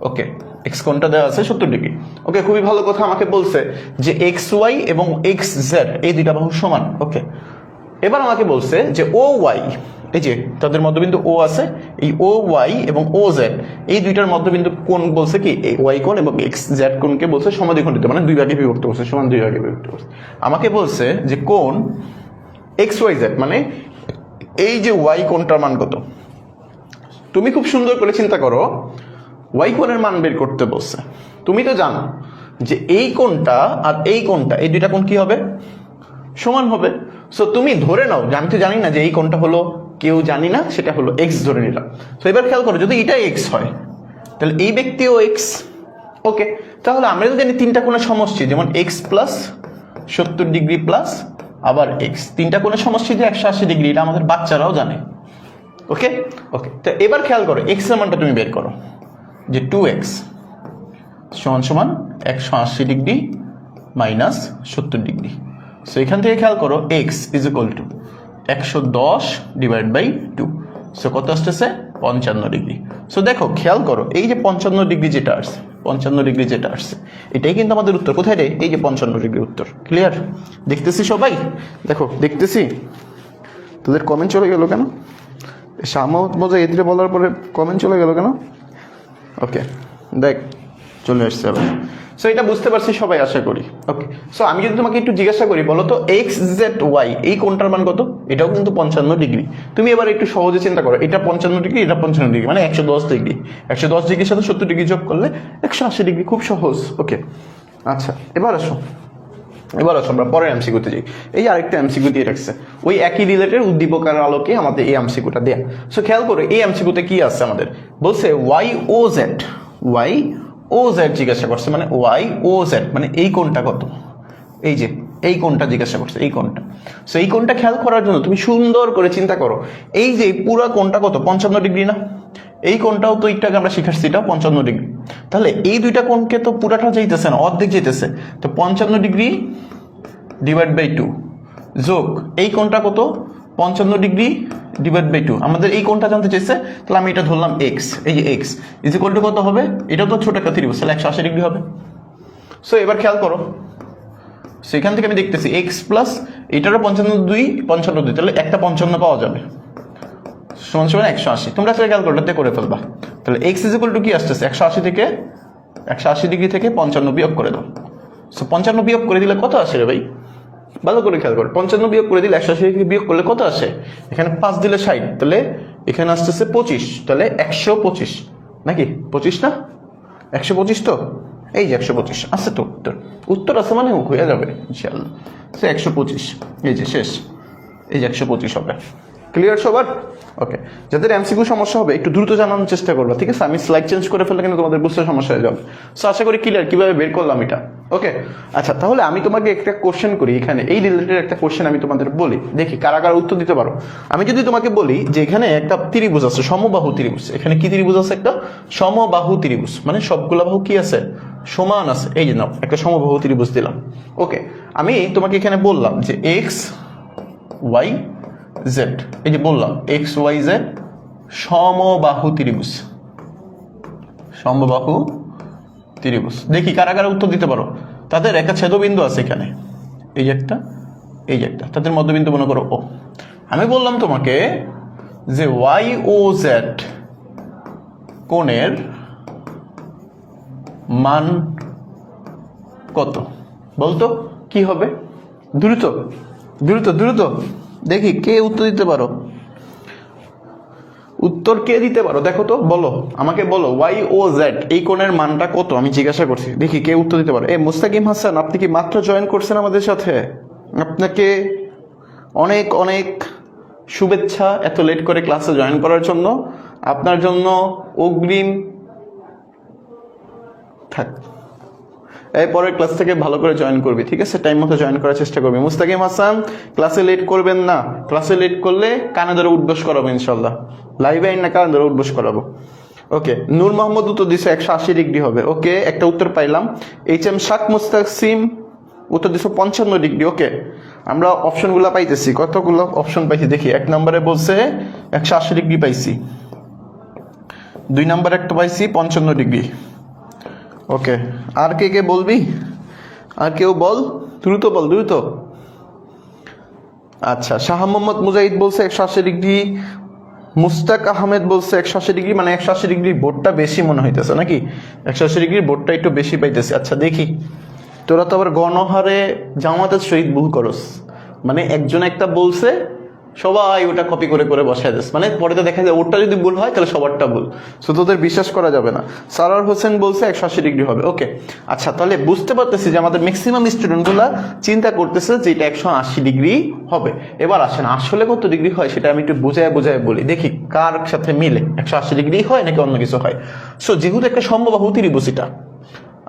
ওকে, এক্স কোণটা দেওয়া আছে 70 ডিগ্রি। ওকে, খুবই ভালো কথা। আমাকে বলছে যে এক্স ওয়াই এবং এক্স জেড এই দুইটা বাহু সমান। ওকে, এবার আমাকে বলছে যে ও ওয়াই, এই যে তাদের মধ্যবিন্দু ও আছে, এই ও ওয়াই এবং ও জেড এই দুইটার মধ্যবিন্দু কোণ বলছে কি, এই ওয়াই কোণ এবং এক্স জেড কোণকে বলছে সমদ্বিখণ্ডিত, মানে 2 ভাগে বিভক্ত করছে, সমান 2 ভাগে বিভক্ত করছে। আমাকে বলছে যে কোণ এক্স ওয়াই জেড, মানে এই যে ওয়াই কোণটার মান কত। তুমি খুব সুন্দর করে চিন্তা করো, ওয়াই কোণের মান বের করতে বলছে। তুমি তো জানো যে এই কোণটা আর এই কোণটা, এই দুইটা কোণ কি হবে? সমান হবে। সো তুমি ধরে নাও যে আমি তো জানি না যে এই কোণটা হলো, কেউ জানি না, সেটা হলো এক্স ধরে নিলাম। তো এবার খেয়াল করো, যদি এটা এক্স হয় তাহলে এই ব্যক্তিও এক্স। ওকে, তাহলে আমরা যদি জানি তিনটা কোণের সমষ্টি, যেমন এক্স প্লাস 70 ডিগ্রি প্লাস আবার এক্স, তিনটা কোণের সমষ্টি যে 180 ডিগ্রি, এটা আমাদের বাচ্চারাও জানে। ওকে ওকে, তো এবার খেয়াল করো এক্স এর মানটা তুমি বের করো, যে 2x সমান সমান 180 ডিগ্রি মাইনাস 70 ডিগ্রি। সো এখান থেকে খেয়াল করো x is equal to 110 divide by 2। So কত আসতেছে? 55 ডিগ্রি। সো দেখো খেয়াল করো, এই যে 55 ডিগ্রি যেটা আসছে, 55 ডিগ্রি যেটা আসছে, এটাই কিন্তু আমাদের উত্তর। কোথায় রে? এই যে 55 ডিগ্রি উত্তর। ক্লিয়ার? দেখতেছি সবাই? দেখো দেখতেছি। তোদের কমেন্ট চলে গেল কেন? শামত মজা এদিকে বলার পরে কমেন্ট চলে গেল কেন? ওকে, দেখ চলে আসছে আবার। সো এটা বুঝতে পারছি সবাই, আশা করি। ওকে, সো আমি যদি তোমাকে একটু জিজ্ঞাসা করি, বলো তো এক্স জেড ওয়াই এই কোণটার মান কত? এটাও কিন্তু 55 ডিগ্রি। তুমি এবার একটু সহজে চিন্তা করো, এটা 55 ডিগ্রি, এটা 55 ডিগ্রি, মানে 110 ডিগ্রি। 110 ডিগ্রির সাথে 70 ডিগ্রি যোগ করলে 180 ডিগ্রি। খুব সহজ। ওকে, আচ্ছা এবার আসো আমরা পরের এমসিকিউতে যাই। এই আরেকটা এমসিকিউ দিয়ে রাখছে, ওই একই রিলেটেড উদ্দীপকের আলোকে আমাদের এই এমসিকিউটা দেয়া। সো খেয়াল করো এই এমসিকিউতে কি আছে আমাদের, বলছে ওয়াই ও জেড জিজ্ঞাসা করছে, মানে ওয়াই ও জেড মানে এই কোণটা কত? এই যে এই কোণটা জিজ্ঞাসা করছে, এই কোণটা। সো এই কোণটা খেয়াল করার জন্য তুমি সুন্দর করে চিন্তা করো, এই যে পুরো কোণটা কত? 55 ডিগ্রি না?
এই কোণটাও তো একটু আগে আমরা শিখাচ্ছি, এটা 55 ডিগ্রি। তাহলে এই দুইটা কোণকে তো পুরাটা যাইতেছে না, অর্ধেক যেতেছে। তো 55 ডিগ্রি ডিভাইড বাই 2 যোগ এই কোণটা কত, 55 ডিগ্রি ডিভাইড বাই 2। আমাদের এই কোণটা জানতে চাইছে, তাহলে আমি এটা ধরলাম এক্স। এই যে এক্স ইজ ইকুয়াল টু কত হবে, এটা তো ছোট একটা ত্রিভুজ, তাহলে 180 ডিগ্রি হবে। সো এবার খেয়াল করো, সেখান থেকে আমি দেখতেছি এক্স প্লাস এটারও 55 তাহলে একটা 55 পাওয়া যাবে, সমান সমান 180। তোমরা সেটা ক্যালকুলেটরতে করে ফেলবা। তাহলে এক্স ইজ ইকুয়াল টু কি আসতেছে, 180 থেকে 180 ডিগ্রি থেকে 55 বিয়োগ করে দাও। সো 55 বিয়োগ করে দিলে কত আসে রে ভাই, ভালো করে খেয়াল করো। 55 বিয়োগ করে দিলে 180 থেকে বিয়োগ করলে কত আসে, এখানে 5 দিলে 60, তাহলে এখানে আসতেছে 25, তাহলে 125 নাকি 25 না, 125 তো, এই যে 125 আছে তো, উত্তর আছে মানে হয়ে যাবে ইনশাআল্লাহ। সে 125, এই যে শেষ, এই যে 125 হবে। ক্লিয়ার সবার? ওকে, যাদের এমসিকিউ সমস্যা হবে একটু দ্রুত জানানোর চেষ্টা করবা, ঠিক আছে? আমি স্লাইড চেঞ্জ করে ফেললে কিন্তু তোমাদের বুঝতে সমস্যা হয়ে যাবে। সো আশা করি ক্লিয়ার কিভাবে বের করলাম এটা। ওকে, আচ্ছা তাহলে আমি তোমাকে একটা কোশ্চেন করি, এখানে এই রিলেটেড একটা কোশ্চেন আমি তোমাদের বলি, দেখি কারা কারা উত্তর দিতে পারো। আমি যদি তোমাকে বলি যে এখানে একটা ত্রিভুজ আছে, সমবাহু ত্রিভুজ, এখানে কি ত্রিভুজ আছে, একটা সমবাহু ত্রিভুজ, মানে সবগুলা বাহু কি আছে, সমান আছে। এই যে নাও একটা সমবাহু ত্রিভুজ দিলাম। ওকে, আমি তোমাকে এখানে বললাম যে এক্স ওয়াই জেড, এই যে বললাম এক্স ওয়াই জেড সমবাহু ত্রিভুজ, সমবাহু ত্রিভুজ। দেখি কারা কারা উত্তর দিতে পারো। তাদের একটা ছেদবিন্দু আছে এখানে, এই যে একটা, এই যে একটা, তাদের মধ্যবিন্দু মনে করো ও। আমি বললাম তোমাকে যে ওয়াই ও জেড কোণের মান কত, বলতো কি হবে? দ্রুত দ্রুত দ্রুত দেখি কে উত্তর দিতে পারো, উত্তর কে দিতে পারো দেখো তো, বলো আমাকে বলো ওয়াই ও জেড এই কোণের মানটা কত, আমি জিজ্ঞাসা করছি, দেখি কে উত্তর দিতে পারো। মুস্তাকিম হাসান, আপনি কি মাত্র জয়েন করছেন আমাদের সাথে? আপনাকে অনেক অনেক শুভেচ্ছা এত লেট করে ক্লাসে জয়েন করার জন্য। আপনার জন্য অগ্রিম থাক, এই পরের ক্লাস থেকে ভালো করে জয়েন করবি, ঠিক আছে? টাইম মতো জয়েন করার চেষ্টা করবি। মুস্তাকিম হাসান, ক্লাসে লেট করবেন না, ক্লাসে লেট করলে কানে ধরে উঠবোস করাবো ইনশাল্লাহ, লাইভে আইন না কানে ধরে উঠবোস করাবো। ওকে, নূর মোহাম্মদ উত্তর দিছে 180 ডিগ্রি হবে। ওকে, একটা উত্তর পাইলাম। এইচ এম শাক মুস্তাকিম উত্তর দিছে 55 ডিগ্রি। ওকে, আমরা অপশনগুলো পাইতেছি, কতগুলো অপশন পাইছি দেখি। 1 নম্বরে বলছে 180 ডিগ্রি পাইছি, 2 নম্বরে একটা পাইছি 55 ডিগ্রি। ওকে, আর কে কে বলবি, আর কেউ বল, দ্রুত বল দ্রুত। আচ্ছা, শাহ মোহাম্মদ মুজাহিদ বলছে 180 ডিগ্রি, মুস্তাক আহমেদ বলছে 180 ডিগ্রি, মানে 180 ডিগ্রি বোর্ডটা বেশি মনে হইতেছে নাকি, 180 ডিগ্রি বোর্ডটা একটু বেশি পাইতেছে। আচ্ছা দেখি, তোরা তো আবার গণহারে জামাতের সহিত ভুল করস, মানে একজন একটা বলছে সবাই ওটা কপি করে করে বসায় দিস, মানে পরে তো দেখা যায় ওটা যদি ভুল হয় তাহলে সবারটা ভুল, সো তোদের বিশ্বাস করা যাবে না। সারার হোসেন বলছে 180 ডিগ্রি হবে। ওকে, আচ্ছা তাহলে বুঝতে পারতেছি যে আমাদের ম্যাক্সিমাম স্টুডেন্টগুলা চিন্তা করতেছে যে এটা 180 ডিগ্রি হবে। এবার আসেন আসলে কত ডিগ্রি হয় সেটা আমি একটু বোঝায় বোঝায় বলি, দেখি কার সাথে মিলে 180 ডিগ্রি হয় নাকি অন্য কিছু হয়। সো যেহেতু একটা সমবাহু ত্রিভুজ, এটা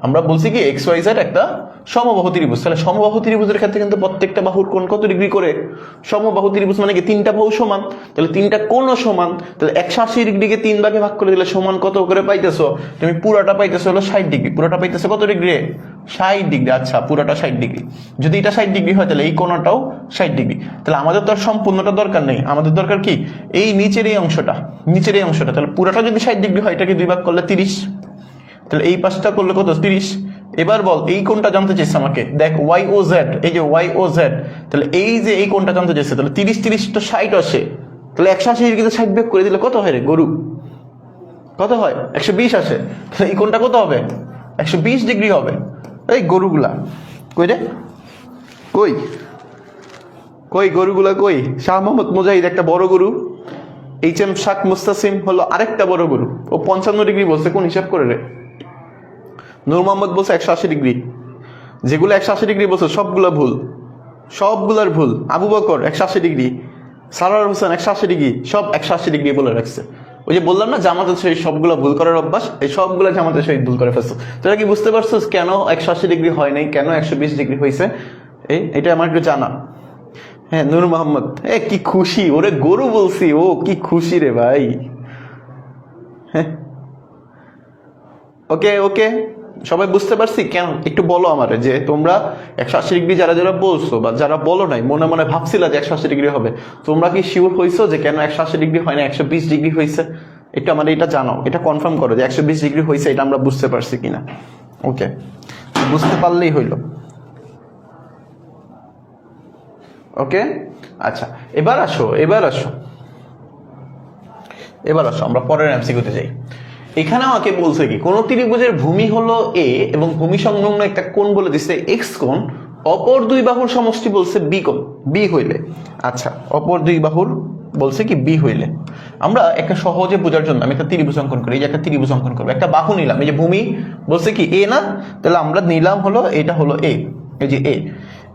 আমরা বলছি কি এক্স ওয়াই জেড একটা সমবাহু ত্রিভুজ, তাহলে সমবাহু ত্রিভুজের ক্ষেত্রে কিন্তু প্রত্যেকটা বাহুর কোণ কত ডিগ্রি করে, সমবাহু ত্রিভুজ মানে কি 3টা বাহু সমান, তাহলে 3টা কোণও সমান, তাহলে 180 ডিগ্রিকে 3 ভাগে ভাগ করে দিলে সমান কত করে পাইতেছো তুমি? পুরাটা পাইতেছো হলো 60 ডিগ্রি, পুরাটা পাইতেছো কত ডিগ্রি? 60 ডিগ্রি। আচ্ছা, পুরাটা 60 ডিগ্রি, যদি এটা 60 ডিগ্রি হয় তাহলে এই কোণটাও 60 ডিগ্রি। তাহলে আমাদের তো আর সম্পূর্ণটা দরকার নেই, আমাদের দরকার কি এই নিচের এই অংশটা, নিচের এই অংশটা। তাহলে পুরাটা যদি 60 ডিগ্রি হয় এটাকে 2 ভাগ করলে 30, তাহলে এই পাশটা করলে কত? 30। এবার বল এই কোণটা জানতে চাইছে আমাকে, দেখ ওয়াই ও জেড, এই যে ওয়াই ও জেড, তাহলে এই যে এই কোণটা জানতে চাইছে, তাহলে 30 30 তো 60 আসে, তাহলে 180 ডিগ্রিতে 60 ভাগ করে দিলে কত হয় রে গরু? কত হয়? 120 আসে। তাহলে এই কোণটা কত হবে? 120 ডিগ্রি হবে। এই গরুগুলা কই রে, কই কই গরুগুলা কই? শাহ মোহাম্মদ মুজাহিদ একটা বড় গরু, এইচ এম শাক মুস্তাসিম হলো আরেকটা বড় গরু, ও 55 ডিগ্রি বলছে, কোন হিসাব করে রে? নূর মোহাম্মদ বলছে 180 ডিগ্রি, যেগুলো 180 ডিগ্রি বলছে সবগুলো ভুল, সবগুলার ভুল। আবু বকর 180 ডিগ্রি, সারার হোসেন 180 ডিগ্রি, সব 180 ডিগ্রি বলে রাখছে। ওই যে বললাম না জামাতের সহিত সবগুলো ভুল করার অভ্যাস, এই সবগুলো জামাতের সহিত ভুল করে ফেলছো। তোরা কি বুঝতে পারছো কেন 180 ডিগ্রি হয় নাই, কেন 120 ডিগ্রি হয়েছে? এটা আমার একটু জানা। হ্যাঁ, নূর মোহাম্মদ কি খুশি, ওরে গরু বলছি, ও কি খুশি রে ভাই।
হ্যাঁ, ওকে ওকে, সবাই বুঝতে পারছি কেন? একটু বলো আমারে যে তোমরা 180 ডিগ্রি যারা যারা বলছো বা যারা বলো নাই, মনে মনে ভাবছিলা যে 180 ডিগ্রি হবে, তোমরা কি শিওর হইছো যে কেন 180 ডিগ্রি হয় না 120 ডিগ্রি হয়েছে? একটু আমাদের এটা জানাও, এটা কনফার্ম করো যে 120 ডিগ্রি হয়েছে, এটা আমরা বুঝতে পারছি কিনা। ওকে, বুঝতে পারলেই হইল। ওকে, আচ্ছা, এবার আসো আমরা পরের এমসিকিউতে যাই। এখানে আমাকে বলছে কি, কোন ত্রিভুজের ভূমি হলো এ এবং ভূমি সংলগ্ন একটা কোণ বলে দিচ্ছে এক্স কোণ, অপর দুই বাহুর সমষ্টি বলছে বি কোণ, বি হইলে। আচ্ছা, অপর দুই বাহুর বলছে কি বি হইলে। আমরা একটা সহজে বোঝার জন্য আমি একটা ত্রিভুজ অঙ্কন করি, এই যে একটা ত্রিভুজ অঙ্কন করবো, একটা বাহু নিলাম, এই যে ভূমি বলছে কি এ না, তাহলে আমরা নিলাম হলো এটা হলো এ, এই যে এ।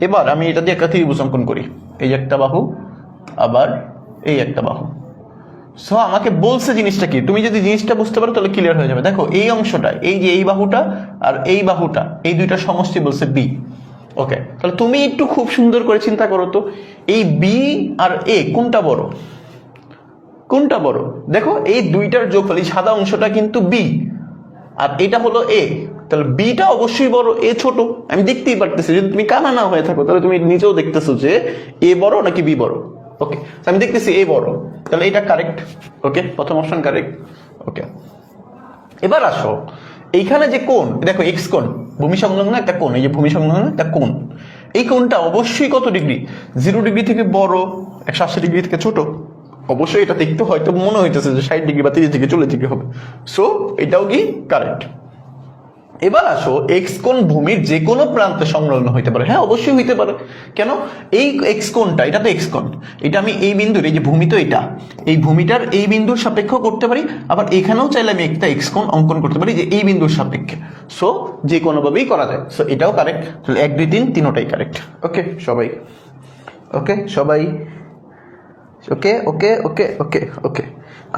এবার আমি এটা দিয়ে একটা ত্রিভুজ অঙ্কন করি, এই যে একটা বাহু, আবার এই একটা বাহু। সো আমাকে বলছে জিনিসটা কি, তুমি যদি জিনিসটা বুঝতে পারো তাহলে ক্লিয়ার হয়ে যাবে। দেখো এই অংশটা, এই যে এই বাহুটা আর এই বাহুটা, এই দুইটা সমষ্টি বলছে বি। ওকে, তাহলে তুমি একটু খুব সুন্দর করে চিন্তা করো তো, এই বি আর এ কোনটা বড়? কোনটা বড়? দেখো এই দুইটার যোগফল, এই সাদা অংশটা কিন্তু বি আর এটা হলো এ, তাহলে বিটা অবশ্যই বড়, এ ছোট। আমি দেখতেই পারতেছি, যদি তুমি কানা না হয়ে থাকো তাহলে তুমি নিজেও দেখতেছো যে এ বড় নাকি বি বড়। ওকে, আমি দেখতেছি এ বড়, তাহলে এটা কারেক্ট। ওকে, প্রথম অপশন কারেক্ট। ওকে, এবার আসো এইখানে যে কোণ, দেখো এক্স কোণ, ভূমি সংলগ্ন একটা কোণ, এই যে ভূমি সংলগ্ন একটা কোণ, এই কোণটা অবশ্যই কত ডিগ্রি? 0 ডিগ্রি থেকে বড়, 180 ডিগ্রি থেকে ছোট। অবশ্যই এটা দেখতে হয়তো মনে হইতেছে যে 60 ডিগ্রি বা 30 ডিগ্রি 40 ডিগ্রি হবে, সো এটাও কি কারেক্ট। এবার আসো এক্স কোণ ভূমির যে কোনো প্রান্তে সংলগ্ন হইতে পারে। হ্যাঁ, অবশ্যই হইতে পারে। কেন? এই এক্স কোণটা, এটা তো এক্স কোণ, এটা আমি এই বিন্দুর, এই যে ভূমি তো এটা, এই ভূমিটার এই বিন্দুর সাপেক্ষেও করতে পারি, আবার এখানেও চাইলে আমি একটা এক্স কোণ অঙ্কন করতে পারি যে এই বিন্দুর সাপেক্ষে। সো যে কোনোভাবেই করা যায়, সো এটাও কারেক্ট। তাহলে 1 2 3 তিনোটাই কারেক্ট। ওকে সবাই, ওকে সবাই, ওকে ওকে ওকে ওকে ওকে।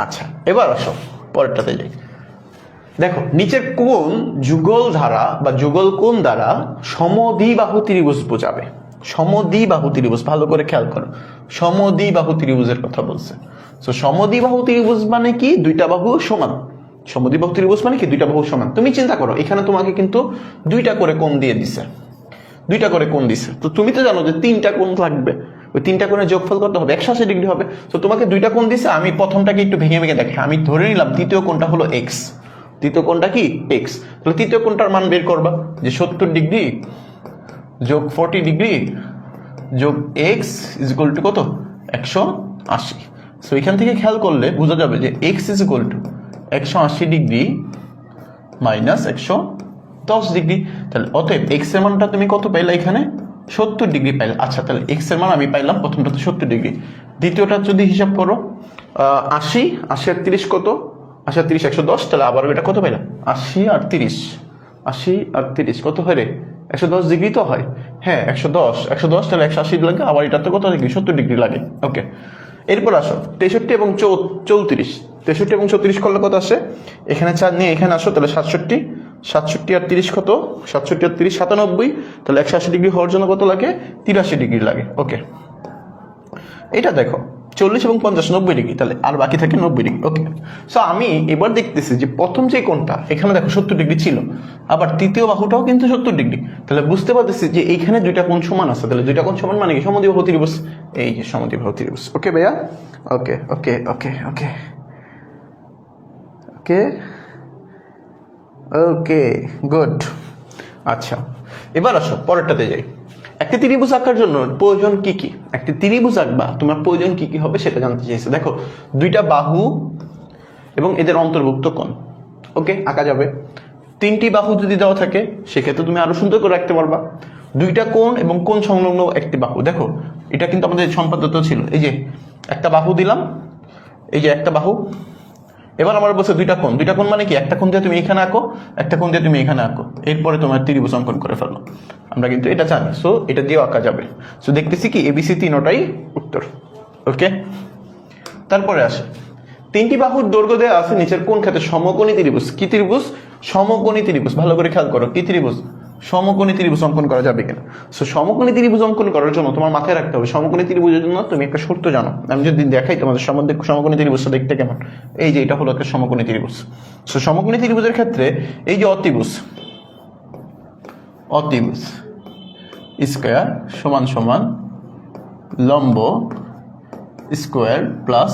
আচ্ছা, এবার আসো পরেরটাতে যাই। দেখো নিচের কোণ যুগল ধারা বা যুগল কোণ দ্বারা সমদ্বিবাহু ত্রিভুজ বোঝাবে। সমদ্বিবাহু ত্রিভুজ, ভালো করে খেয়াল করো, সমদ্বিবাহু ত্রিভুজের কথা বলছে। তো সমদ্বিবাহু ত্রিভুজ মানে কি? দুইটা বাহু সমান। সমদ্বিবাহু ত্রিভুজ মানে কি? দুইটা বাহু সমান। তুমি চিন্তা করো, এখানে তোমাকে কিন্তু দুইটা করে কোণ দিয়ে দিছে, দুইটা করে কোণ দিছে। তো তুমি তো জানো যে 3টা কোণ থাকবে, ওই 3টা কোণের যোগফল করতে হবে 180 ডিগ্রি হবে। তো তোমাকে দুইটা কোণ দিছে, আমি প্রথমটাকে একটু ভেঙে ভেঙে দেখে আমি ধরে নিলাম তৃতীয় কোণটা হলো এক্স, তৃতীয় কোণটা কি এক্স। তাহলে তৃতীয় কোণটার মান বের করবা, যে 70 ডিগ্রি যোগ 40 ডিগ্রি যোগ এক্স ইজ ইকুয়াল টু কত? 180। সো এখান থেকে খেয়াল করলে বোঝা যাবে যে x is equal two 180 degree minus 110 degree. তাহলে অতএব এক্স এর মানটা তুমি কত পাইলা? এখানে 70 ডিগ্রি পাইলা। আচ্ছা, তাহলে এক্স এর মান আমি পাইলাম প্রথমটাতে 70 ডিগ্রি, দ্বিতীয়টা যদি হিসাব করো 80 80 আর 30 কত? 80 আর 30 110, তাহলে আবার এটা কত পাইলাম? 80 আর 30, 80 আর 30 কত হয় রে? 110 ডিগ্রি তো হয়। হ্যাঁ 110 তাহলে 180 লাগে, আবার এটাতে কত ডিগ্রি? 70 ডিগ্রি লাগে। ওকে, এরপর আসো 63 এবং 34, 63 এবং 34 করলে কত আসে? এখানে 4 নিয়ে এখানে আসো, তাহলে 67, 67 আর 30 কত? 67 আর 30 97, তাহলে 180 ডিগ্রি হওয়ার জন্য কত লাগে? 83 ডিগ্রি লাগে। ওকে, এটা দেখো 40 এবং 50 90 ডিগ্রি, তাহলে আর বাকি থাকে 90 ডিগ্রি। ওকে, সো আমি এবার দেখতেছি যে প্রথম যে কোণটা এখানে দেখো 70 ডিগ্রি ছিল, আবার তৃতীয় বাহুটাও কিন্তু 70 ডিগ্রি, তাহলে বুঝতে পারতেছি যে এইখানে দুইটা কোণ সমান আছে। তাহলে দুইটা কোণ সমান মানে কি? সমদ্বিবাহু ত্রিভুজ, এই যে সমদ্বিবাহু ত্রিভুজ। ওকে ভাইয়া, ওকে ওকে ওকে ওকে ওকে ওকে গুড। আচ্ছা, এবার আসো পরেরটাতে যাই। একটি ত্রিভুজ আঁকার জন্য প্রয়োজন কি কি? একটি ত্রিভুজ আঁকবা, তোমার প্রয়োজন কি কি হবে সেটা জানতে চাইছে। দেখো দুইটা বাহু এবং এদের অন্তর্ভুক্ত কোণ, ওকে আঁকা যাবে। 3টি বাহু যদি দেওয়া থাকে সেক্ষেত্রে তুমি আরো সুন্দর করে রাখতে পারবা। দুইটা কোণ এবং কোণ সংলগ্ন একটি বাহু, দেখো এটা কিন্তু আমাদের সম্পাদ্য ছিল। এই যে একটা বাহু দিলাম, এই যে একটা বাহু। এবার আমার বলছে দুইটা কোণ, দুইটা কোণ মানে কি? একটা কোণ দিয়ে তুমি এখানে আঁকো, একটা কোণ দিয়ে তুমি এখানে আঁকো, এরপরে তোমার ত্রিভুজ অঙ্কন করে ফেলো। আমরা কিন্তু এটা জানি, সো এটা দিয়েও আঁকা যাবে। সো দেখতেছি কি এবিসি তিনটাই উত্তর। ওকে, তারপরে আসে 3টি বাহুর দৈর্ঘ্য দেওয়া আছে নিচের কোন ক্ষেত্রে সমকোণী ত্রিভুজ। কি ত্রিভুজ? সমকোণী ত্রিভুজ। ভালো করে খেয়াল করো, কি ত্রিভুজ?
সমকোণী ত্রিভুজ অঙ্কন করা যাবে কিনা। সো সমকোণী ত্রিভুজ অঙ্কন করার জন্য তোমার মাথায় রাখতে হবে সমকোণী ত্রিভুজের জন্য তুমি একটা শর্ত জানো। আমি যদি দেখাই তোমাদের সম্বন্ধে সমকোণী ত্রিভুজটা দেখতে কেমন, এই যে এটা হলো একটা সমকোণী ত্রিভুজ। সো সমকোণী ত্রিভুজের ক্ষেত্রে এই যে অতিভুজ স্কয়ার সমান সমান লম্ব স্কোয়ার প্লাস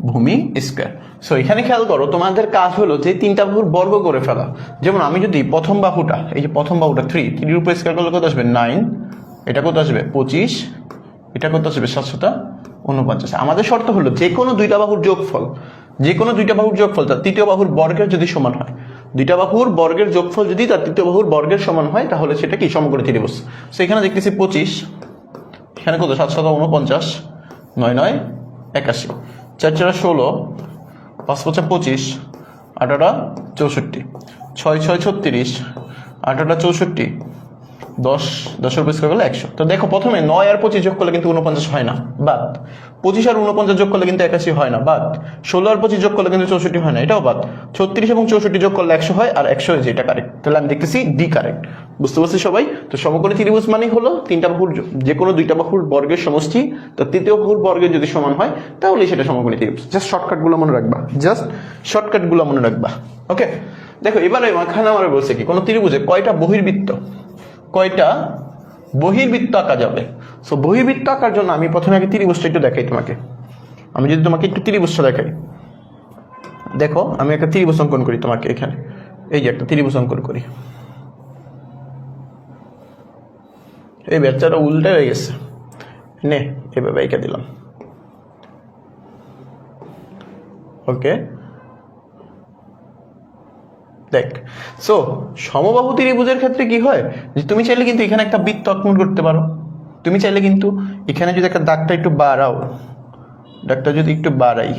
ভূমি স্কোয়ার। সো এখানে খেয়াল করো, তোমাদের কাজ হলো যে তিনটা বাহুর বর্গ করে ফেলা। যেমন আমি যদি প্রথম বাহুটা, এই যে প্রথম বাহুটা 3 উপর স্কোয়ার করলে কত আসবে 9, এটা কত আসবে 25, এটা কত আসবে 749। আমাদের শর্ত হলো যে কোনো দুইটা বাহুর যোগফল, যে কোনো দুইটা বাহুর যোগফল তার তৃতীয় বাহুর বর্গের যদি সমান হয়, দুইটা বাহুর বর্গের যোগফল যদি তার তৃতীয় বাহুর বর্গের সমান হয় তাহলে সেটা কি সমকোণী ত্রিভুজ। সো এখানে দেখতেছি 25, এখানে কত 749, 9 9 81, 4 4 16, 5 5 25, 8 8 64, 6 6 36, 8 8 64, 10 10 এর উপর স্কয়ার করলে 100। তো দেখো প্রথমে 9 আর 25 যোগ করলে কিন্তু 49 হয় না, বাদ। 25 আর 49 যোগ করলে কিন্তু 81 হয় না, বাদ। 16 আর 25 যোগ করলে কিন্তু 64 হয় না, এটাও বাদ। 36 এবং 64 যোগ করলে 100 হয়, আর 100 হয়েছে, এটা কারেক্ট। তাহলে আমি দেখতেছি ডি কারেক্ট। বুঝতে পারছি সবাই? তো সমকোণী ত্রিভুজ মানে হলো তিনটা বাহুর যে কোনো দুইটা বাহুর বর্গের সমষ্টি তো তৃতীয় বাহুর বর্গের যদি সমান হয় তাহলে সেটা সমকোণী ত্রিভুজ। জাস্ট শর্টকাটগুলো মনে রাখবা, ওকে। দেখো এবারে এখানে আমরা বলছে কি কোনো ত্রিভুজে কয়টা বহির্বৃত্ত আঁকা যাবে। সো বহির্বৃত্ত আঁকার জন্য আমি প্রথমে আগে ত্রিভুজটা একটু দেখাই তোমাকে। আমি যদি তোমাকে একটু ত্রিভুজটা দেখাই, দেখো আমি একটা ত্রিভুজ অঙ্কন করি তোমাকে এখানে, এই যে একটা ত্রিভুজ অঙ্কন করি। এই বেচারা উল্টে হয়ে গেছে, নে এভাবে এঁকে দিলাম, ওকে। দেখ, সো সমবাহু ত্রিভুজের ক্ষেত্রে কি হয় যে তুমি চাইলে কিন্তু এখানে একটা বৃত্ত অঙ্কন করতে পারো। তুমি চাইলে কিন্তু এখানে যদি একটা দাগটা একটু বাড়াও, দাগটা যদি একটু বাড়াই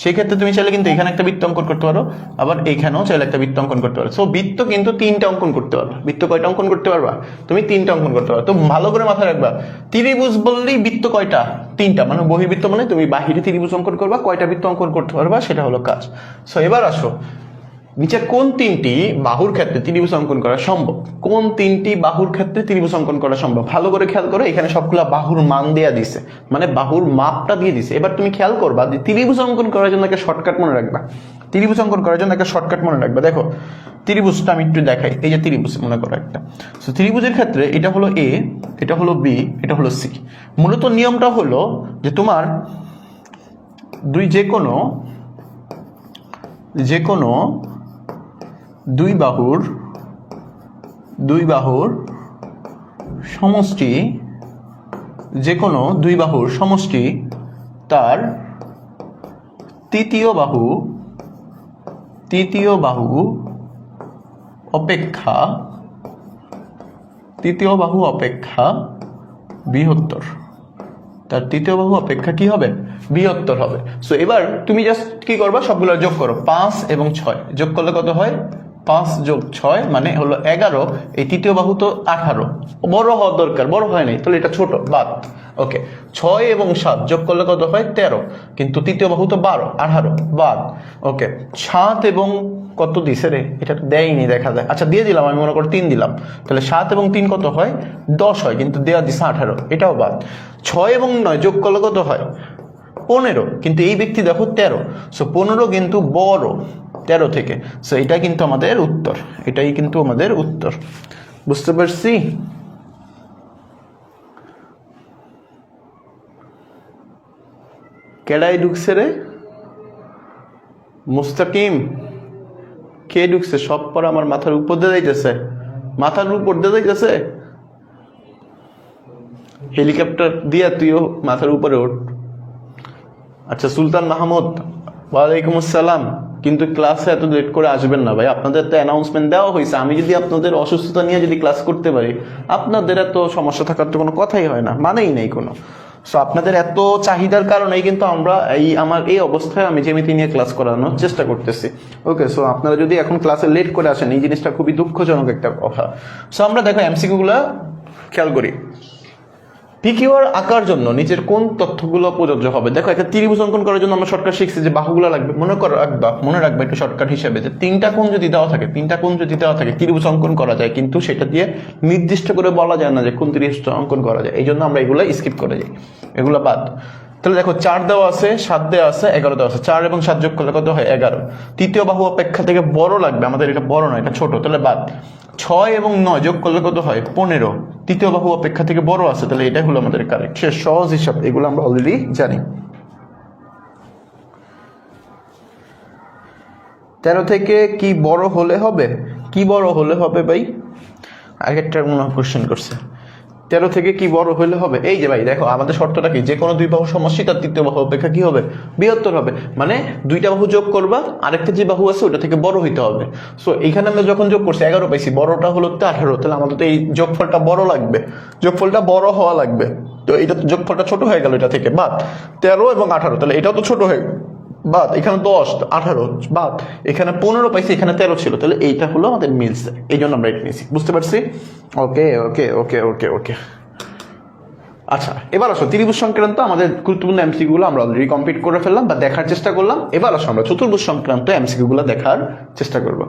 সেক্ষেত্রে তুমি চাইলে কিন্তু এখানে একটা বৃত্ত অঙ্কন করতে পারো, আবার এখানেও চাইলে একটা বৃত্ত অঙ্কন করতে পারো। সো বৃত্ত কিন্তু তিনটা অঙ্কন করতে পারবা। বৃত্ত কয়টা অঙ্কন করতে পারবা? তুমি তিনটা অঙ্কন করতে পারো। তো ভালো করে মাথায় রাখবা, ত্রিভুজ বললেই বৃত্ত কয়টা? তিনটা। মানে বহির্বৃত্ত মানে তুমি বাহিরে ত্রিভুজ অঙ্কন করবা, কয়টা বৃত্ত অঙ্কন করতে পারবা সেটা হলো কাজ। সো এবার আসো, নিচের কোন তিনটি বাহুর ক্ষেত্রে ত্রিভুজ অঙ্কন করা সম্ভব? কোন তিনটি বাহুর ক্ষেত্রে ত্রিভুজ অঙ্কন করা সম্ভব? ভালো করে খেয়াল করো, এখানে সবগুলা বাহুর মান দেয়া দিছে, মানে বাহুর মাপটা দিয়ে দিছে। এবার তুমি খেয়াল করবা যে ত্রিভুজ অঙ্কন করার জন্য একটা শর্টকাট মনে রাখবা। দেখো ত্রিভুজটা আমি একটু দেখাই। এই যে ত্রিভুজ মনে করো একটা, সো ত্রিভুজের ক্ষেত্রে এটা হলো এ, এটা হলো বি, এটা হলো সি। মূলত নিয়মটা হলো যে তোমার যে কোনো দুই বাহুর সমষ্টি, যে কোনো দুই বাহুর সমষ্টি তার তৃতীয় বাহু অপেক্ষা বৃহত্তর। তার তৃতীয় বাহু অপেক্ষা কি হবে? বৃহত্তর হবে। সো এবার তুমি জাস্ট কি করবা, সবগুলো যোগ করো। 5 এবং 6 যোগ করলে কত হয়? 5 যোগ 6 মানে হলো 11। এই তৃতীয় বাহু তো 18, বড় হওয়ার দরকার, বড় হয় নাই, তাহলে এটা ছোট, বাদ। ওকে, 6 এবং 7 যোগ করলে কত হয়? 13, কিন্তু তৃতীয় বাহু তো 12, 18, বাদ। ওকে, 7 এবং কত দিছে রে? এটা তো দেয়নি, দেখা যায়। আচ্ছা দিয়ে দিলাম, আমি মনে করি 3 দিলাম, তাহলে 7 এবং 3 কত হয়? 10 হয়, কিন্তু দেয়া দিছে 18, এটাও বাদ। 6 এবং 9 যোগ করলে কত হয়? 15, কিন্তু এই ব্যক্তি দেখো 13। সো 15 কিন্তু বড় 13 থেকে। সো এটাই কিন্তু আমাদের উত্তর। বুঝতে পারছি? কেডাই ঢুকছে রে? মুস্তাকিম কে ঢুকছে? সব পর আমার মাথার উপর দিয়ে যাইতেছে, হেলিকপ্টার দিয়া তুইও মাথার উপরে ওঠ। আচ্ছা সুলতান মাহমুদ, ওয়ালাইকুম আসসালাম। কিন্তু ক্লাসে এত লেট করে আসবেন না ভাই, আপনাদের তো অ্যানাউন্সমেন্ট দেওয়া হয়েছে। আমি যদি আপনাদের অসুস্থতা নিয়ে যদি ক্লাস করতে পারি, আপনাদের এত সমস্যা থাকার তো কোনো কথাই হয় না, মানেই নেই কোনো। সো আপনাদের এত চাহিদার কারণেই কিন্তু আমরা আমার এই অবস্থায় আমি জ্যামিতি নিয়ে ক্লাস করানোর চেষ্টা করতেছি। ওকে, সো আপনারা যদি এখন ক্লাসে লেট করে আসেন, এই জিনিসটা খুবই দুঃখজনক একটা কথা। সো আমরা দেখো এমসিকিউ গুলা খেয়াল করি। পিকিউআর আঁকার জন্য নিচের কোন তথ্যগুলো প্রযোজ্য হবে? দেখো, একটা ত্রিভুজ অঙ্কন করার জন্য আমরা শর্টকাট শিখছি যে বাহুগুলো লাগবে। মনে রাখবা একটু শর্টকাট হিসেবে যে তিনটা কোণ যদি দেওয়া থাকে ত্রিভুজ অঙ্কন করা যায়, কিন্তু সেটা দিয়ে নির্দিষ্ট করে বলা যায় না যে কোন ত্রিভুজটা অঙ্কন করা যায়। এই জন্য আমরা এগুলো স্কিপ করে যাই, এগুলো বাদ। তাহলে দেখো 4 দেওয়া আছে, 7 দেওয়া আছে, 11 দেওয়া আছে। 4 এবং 7 যোগ করলে কত হয়? 11। তৃতীয় বাহু অপেক্ষা থেকে বড় লাগবে আমাদের, এটা বড় নয়, এটা ছোট, তাহলে বাদ। 6 এবং 9 যোগ করলে কত হয়? 15। তৃতীয় বাহু অপেক্ষা থেকে বড় আছে, তাহলে এটাই হলো আমাদের কারেক্ট। সে সহজ হিসাব, এগুলো আমরা অলরেডি জানি। 13 থেকে কি বড় হলে হবে? কি বড় হলে হবে ভাই? আগেরটা মনে হয় কোশ্চেন করছে। 13 থেকে কি বড় হলে হবে? এই যে ভাই দেখো, আমাদের শর্তটা কি? যে কোনো দুই বাহু সমষ্টি তার তৃতীয় বাহু অপেক্ষা কি হবে? বৃহত্তর হবে। মানে দুইটা বাহু যোগ করবা, আরেকটা যে বাহু আছে ওটা থেকে বড় হইতে হবে। সো এখানে আমরা যখন যোগ করছি 11 পাইছি, বড়টা হলো 18, তাহলে আমাদের তো এই যোগফলটা বড় লাগবে, যোগফলটা বড় হওয়া লাগবে। তো এটা যোগফলটা ছোট হয়ে গেল, এটা থেকে বাদ। 13 এবং 18, তাহলে এটাও তো ছোট হয়ে বাদ। এখানে 10, 18 বাদ। এখানে 15 পাইছি, এখানে 13 ছিল, তাহলে এইটা হলো আমাদের মিলছে, এই জন্য আমরা এটা নিয়েছি। বুঝতে পারছি? ওকে ওকে ওকে ওকে ওকে। আচ্ছা, এবার আসো ত্রিভুজ সংক্রান্ত আমাদের গুরুত্বপূর্ণ এমসিকিউ গুলো আমরা অলরেডি কমপ্লিট করে ফেললাম বা দেখার চেষ্টা করলাম। এবার আসো আমরা চতুর্ভুজ সংক্রান্ত এমসিকিউ গুলো দেখার চেষ্টা করব।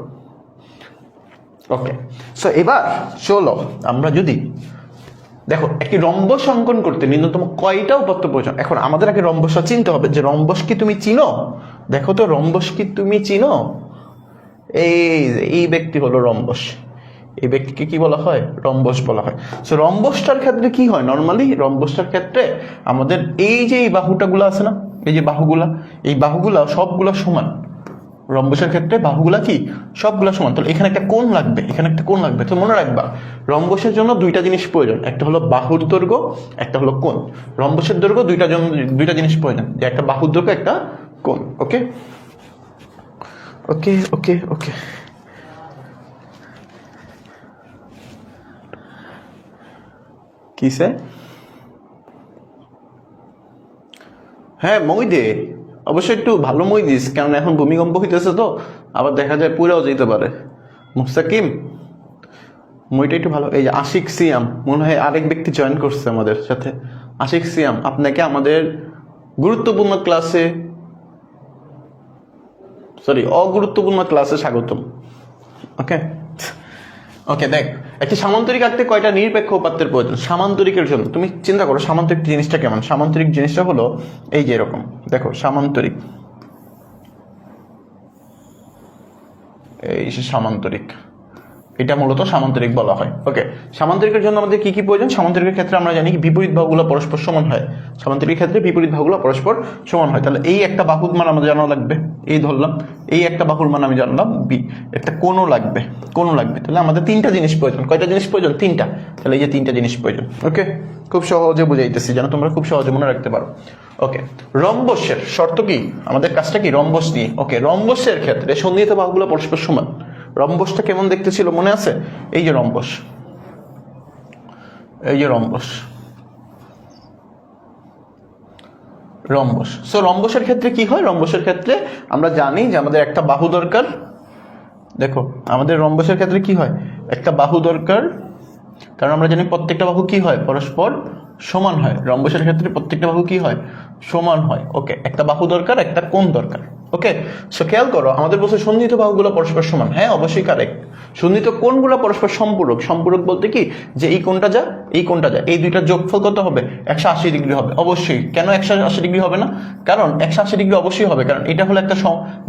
ওকে, সো এবার চলো আমরা যদি দেখো, একটি রম্বস অঙ্কন করতে ন্যূনতম কয়টা উপাত্ত প্রয়োজন? এখন আমাদের আগে রম্বসটা চিনতে হবে যে রম্বস কি তুমি চিনো? দেখো তো, রম্বস কি তুমি চিনো? এই ব্যক্তি হলো রম্বস, এই ব্যক্তিকে কি বলা হয়? রম্বস বলা হয়। সো রম্বসটার ক্ষেত্রে কি হয়? নর্মালি রম্বসটার ক্ষেত্রে আমাদের এই যে এই বাহুটাগুলো আছে না, এই যে বাহুগুলা, এই বাহুগুলা সবগুলা সমান। রম্বসের ক্ষেত্রে বাহুগুলা কি? সবগুলা সমান। তাহলে এখানে একটা কোণ লাগবে, এখানে একটা কোণ লাগবে। তো মনে রাখবা, রম্বসের জন্য দুইটা জিনিস প্রয়োজন, একটা হলো বাহুর দৈর্ঘ্য, একটা হলো কোণ। রম্বসের দৈর্ঘ্য দুইটা জিনিস প্রয়োজন, যে একটা বাহুর দৈর্ঘ্য, একটা কোণ। ওকে ওকে ওকে ওকে। কিসে? হ্যাঁ, মই দে, অবশ্যই একটু ভালো মই দিস, কারণ এখন ভূমিকম্প হইতেছে তো, আবার দেখা যায় পুরাও যেতে পারে। মুস্তাকিম, মইটা একটু ভালো। এই যে আশিক সিয়াম, মনে হয় আরেক ব্যক্তি জয়েন করছে আমাদের সাথে। আশিক সিয়াম, আপনাকে আমাদের গুরুত্বপূর্ণ ক্লাসে, সরি, অগুরুত্বপূর্ণ ক্লাসে স্বাগতম। ওকে ওকে। দেখ, একটি সামান্তরিক আঁকতে কয়টা নিরপেক্ষ উপাত্তের প্রয়োজন? সামান্তরিকের জন্য তুমি চিন্তা করো সামান্তরিক জিনিসটা কেমন। সামান্তরিক জিনিসটা হলো এই যে এরকম, দেখো সামান্তরিক, এই যে সামান্তরিক, এটা মূলত সামান্তরিক বলা হয়। ওকে, সামান্তরিকের জন্য আমাদের কি কি প্রয়োজন? সামান্তরিকের ক্ষেত্রে আমরা জানি বিপরীত বাহুগুলো পরস্পর সমান হয়। সামান্তরিকের ক্ষেত্রে বিপরীত বাহুগুলো পরস্পর সমান হয়। তাহলে এই একটা বাহুর মান আমাদের জানা লাগবে, এই ধরলাম, এই একটা বাহুর মান আমি জানলাম বি, একটা কোণও লাগবে, কোণও লাগবে। তাহলে আমাদের তিনটা জিনিস প্রয়োজন। কয়টা জিনিস প্রয়োজন? তিনটা। তাহলে এই যে তিনটা জিনিস প্রয়োজন। ওকে, খুব সহজে বুঝাইতেছি যেন তোমরা খুব সহজে মনে রাখতে পারো। ওকে, রম্বসের শর্ত কি? আমাদের কাজটা কি? রম্বস নিয়ে। ওকে, রম্বসের ক্ষেত্রে সন্নিহিত বাহুগুলো পরস্পর সমান। রম্বসটা কেমন দেখতে ছিল মনে আছে? এই যে রম্বস, এই যে রম্বস, রম্বস। সো রম্বসের ক্ষেত্রে কি হয়? রম্বসের ক্ষেত্রে আমরা জানি যে আমাদের একটা বাহু দরকার। দেখো, আমাদের রম্বসের ক্ষেত্রে কি হয়? একটা বাহু দরকার, কারণ আমরা জানি প্রত্যেকটা বাহু কি হয়? পরস্পর সমান হয়। রম্বসের ক্ষেত্রে প্রত্যেকটা বাহু কি হয়? সমান হয়। ওকে, একটা বাহু দরকার, একটা কোণ দরকার। ওকে, সো খেয়াল করো, আমাদের বলছে সন্নিহিত বাহুগুলো পরস্পর সমান। হ্যাঁ, অবশ্যই কারেক্ট। সন্নিহিত কোণগুলো পরস্পর সম্পূরক। সম্পূরক বলতে কি? যে এই কোণটা যা, এই কোণটা যা, এই দুইটার যোগফল কত হবে? 180 ডিগ্রি হবে। অবশ্যই। কেন 180 ডিগ্রি হবে না? কারণ 180 ডিগ্রি অবশ্যই হবে, কারণ এটা হলো একটা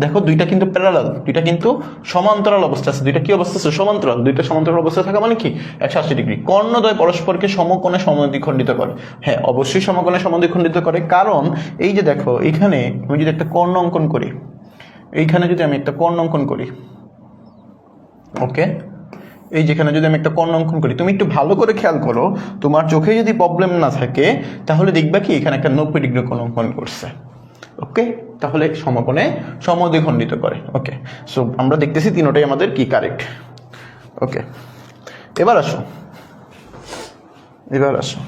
দেখো, দুইটা কিন্তু প্যারালাল, দুইটা কিন্তু সমান্তরাল অবস্থা আছে। দুইটা কি অবস্থা আছে? সমান্তরাল। দুইটা সমান্তরাল অবস্থায় থাকা মানে কি? 180 ডিগ্রি। কর্ণদ্বয় পরস্পরকে সমকোণে সমদ্বিখণ্ডিত করে। হ্যাঁ, অবশ্যই সমকোণে সমদ্বিখণ্ডিত করে, কারণ এই যে দেখো, এখানে আমি যদি একটা কর্ণ অঙ্কন করি, এইখানে যদি আমি একটা কর্ণ অঙ্কন করি, ওকে, এই যেখানে যদি আমি একটা কর্ণ অঙ্কন করি, তুমি একটু ভালো করে খেয়াল করো, তোমার চোখে যদি প্রবলেম না থাকে তাহলে দেখবা কি এখানে একটা 90 ডিগ্রি কোণ অঙ্কন করছে। ওকে, তাহলে সমকোণে সমদ্বিখণ্ডিত করে। ওকে, সো আমরা দেখতেছি তিনটাই আমাদের কি কারেক্ট। ওকে, এবার আসো, এবার আসো,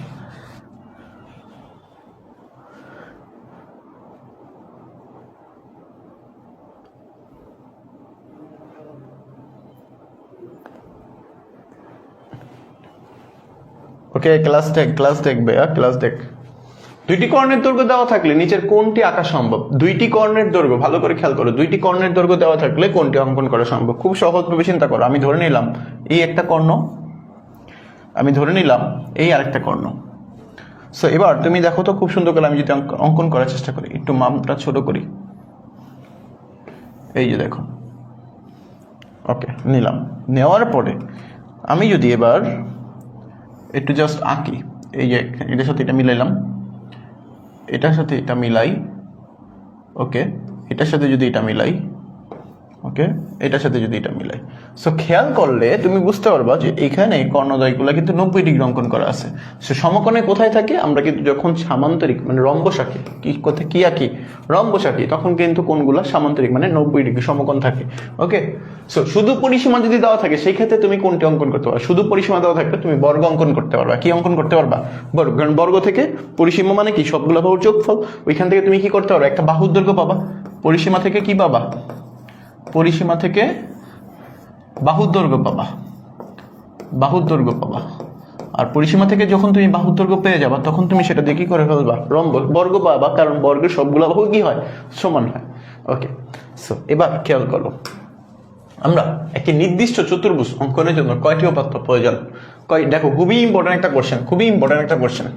ওকে, ক্লাস দেখবে, ক্লাস দেখ।
দুইটি কর্ণের দৈর্ঘ্য দেওয়া থাকলে নিচের কোনটি আঁকা সম্ভব? দুইটি কর্ণের দৈর্ঘ্য, ভালো করে খেয়াল করো, দুইটি কর্ণের দৈর্ঘ্য দেওয়া থাকলে কোনটি অঙ্কন করা সম্ভব? খুব সহজভাবে চিন্তা করো। আমি ধরে নিলাম এই একটা কর্ণ, আমি ধরে নিলাম এই আরেকটা কর্ণ। সো এবার তুমি দেখো তো খুব সুন্দর করে আমি যদি অঙ্কন করার চেষ্টা করি, একটু মাপটা ছোট করি, এই যে দেখো, ওকে নিলাম। নেওয়ার পরে আমি যদি এবার একটু জাস্ট আঁকি, এই যে এটার সাথে এটা মিলাইলাম, এটার সাথে এটা মিলাই, ওকে, এটার সাথে যদি এটা মিলাই, ওকে, এটার সাথে যদি এটা মিলাই, সো খেয়াল করলে তুমি বুঝতে পারবা যে এখানে কর্ণদ্বয়গুলো কিন্তু 90 ডিগ্রি অঙ্কন করা আছে। সো সমকোণে কোথায় থাকে? আমরা কিন্তু যখন সামান্তরিক মানে রম্বস আঁকি, কোথায় কি আঁকি? রম্বস আঁকি, তখন কিন্তু কোণগুলো সামান্তরিক মানে 90 ডিগ্রি সমকোণ থাকে। ওকে, সো শুধু পরিসীমা যদি দেওয়া থাকে সেই ক্ষেত্রে তুমি কোনটি অঙ্কন করতে পারবে? শুধু পরিসীমা দেওয়া থাকলে তুমি বর্গ অঙ্কন করতে পারবা। কি অঙ্কন করতে পারবা? বর্গ। কারণ বর্গ থেকে পরিসীমা মানে কি? সবগুলো বাহুর যোগফল। ওইখান থেকে তুমি কি করতে পারবে? একটা বাহুর দৈর্ঘ্য পাবা। পরিসীমা থেকে কি পাবা? পরিসীমা থেকে বাহুর দৈর্ঘ্য পাবা, বাহুর দৈর্ঘ্য পাবা। আর পরিসীমা থেকে যখন তুমি বাহুর দৈর্ঘ্য পেয়ে যাবা তখন তুমি সেটা দিয়ে কি করে ফেলবা? বর্গ পাবা, কারণ বর্গের সবগুলো বাহু কি হয়? সমান হয়। ওকে, সো এবার খেয়াল করো, আমরা একটি নির্দিষ্ট চতুর্ভুজ অঙ্কনের জন্য কয়টি উপাত্ত প্রয়োজন? দেখো, খুবই ইম্পর্টেন্ট একটা কোশ্চেন, খুবই ইম্পর্টেন্ট একটা কোশ্চেন।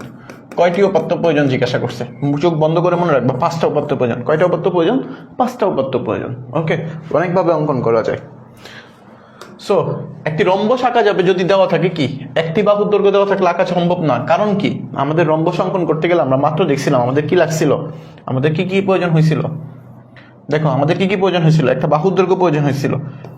কয়টি উপাত্ত প্রয়োজন জিজ্ঞাসা করছে, চোখ বন্ধ করে মনে রাখবা, 5টা উপাত্ত প্রয়োজন। কয়টা উপাত্ত প্রয়োজন? 5টা উপাত্ত প্রয়োজন। ওকে, অনেকভাবে অঙ্কন করা যায়। সো একটি রম্বস আঁকা যাবে যদি দেওয়া থাকে কি? একটি বাহুর দৈর্ঘ্য দেওয়া থাকলে আঁকা সম্ভব না। কারণ কি? আমাদের রম্বস অঙ্কন করতে গেলে আমরা মাত্র দেখছিলাম আমাদের কি লাগছিল, আমাদের কি কি প্রয়োজন হয়েছিল। দেখো, আমাদের কি কি প্রয়োজন হয়েছিল? একটা বাহুর দৈর্ঘ্য প্রয়োজন হয়েছিল,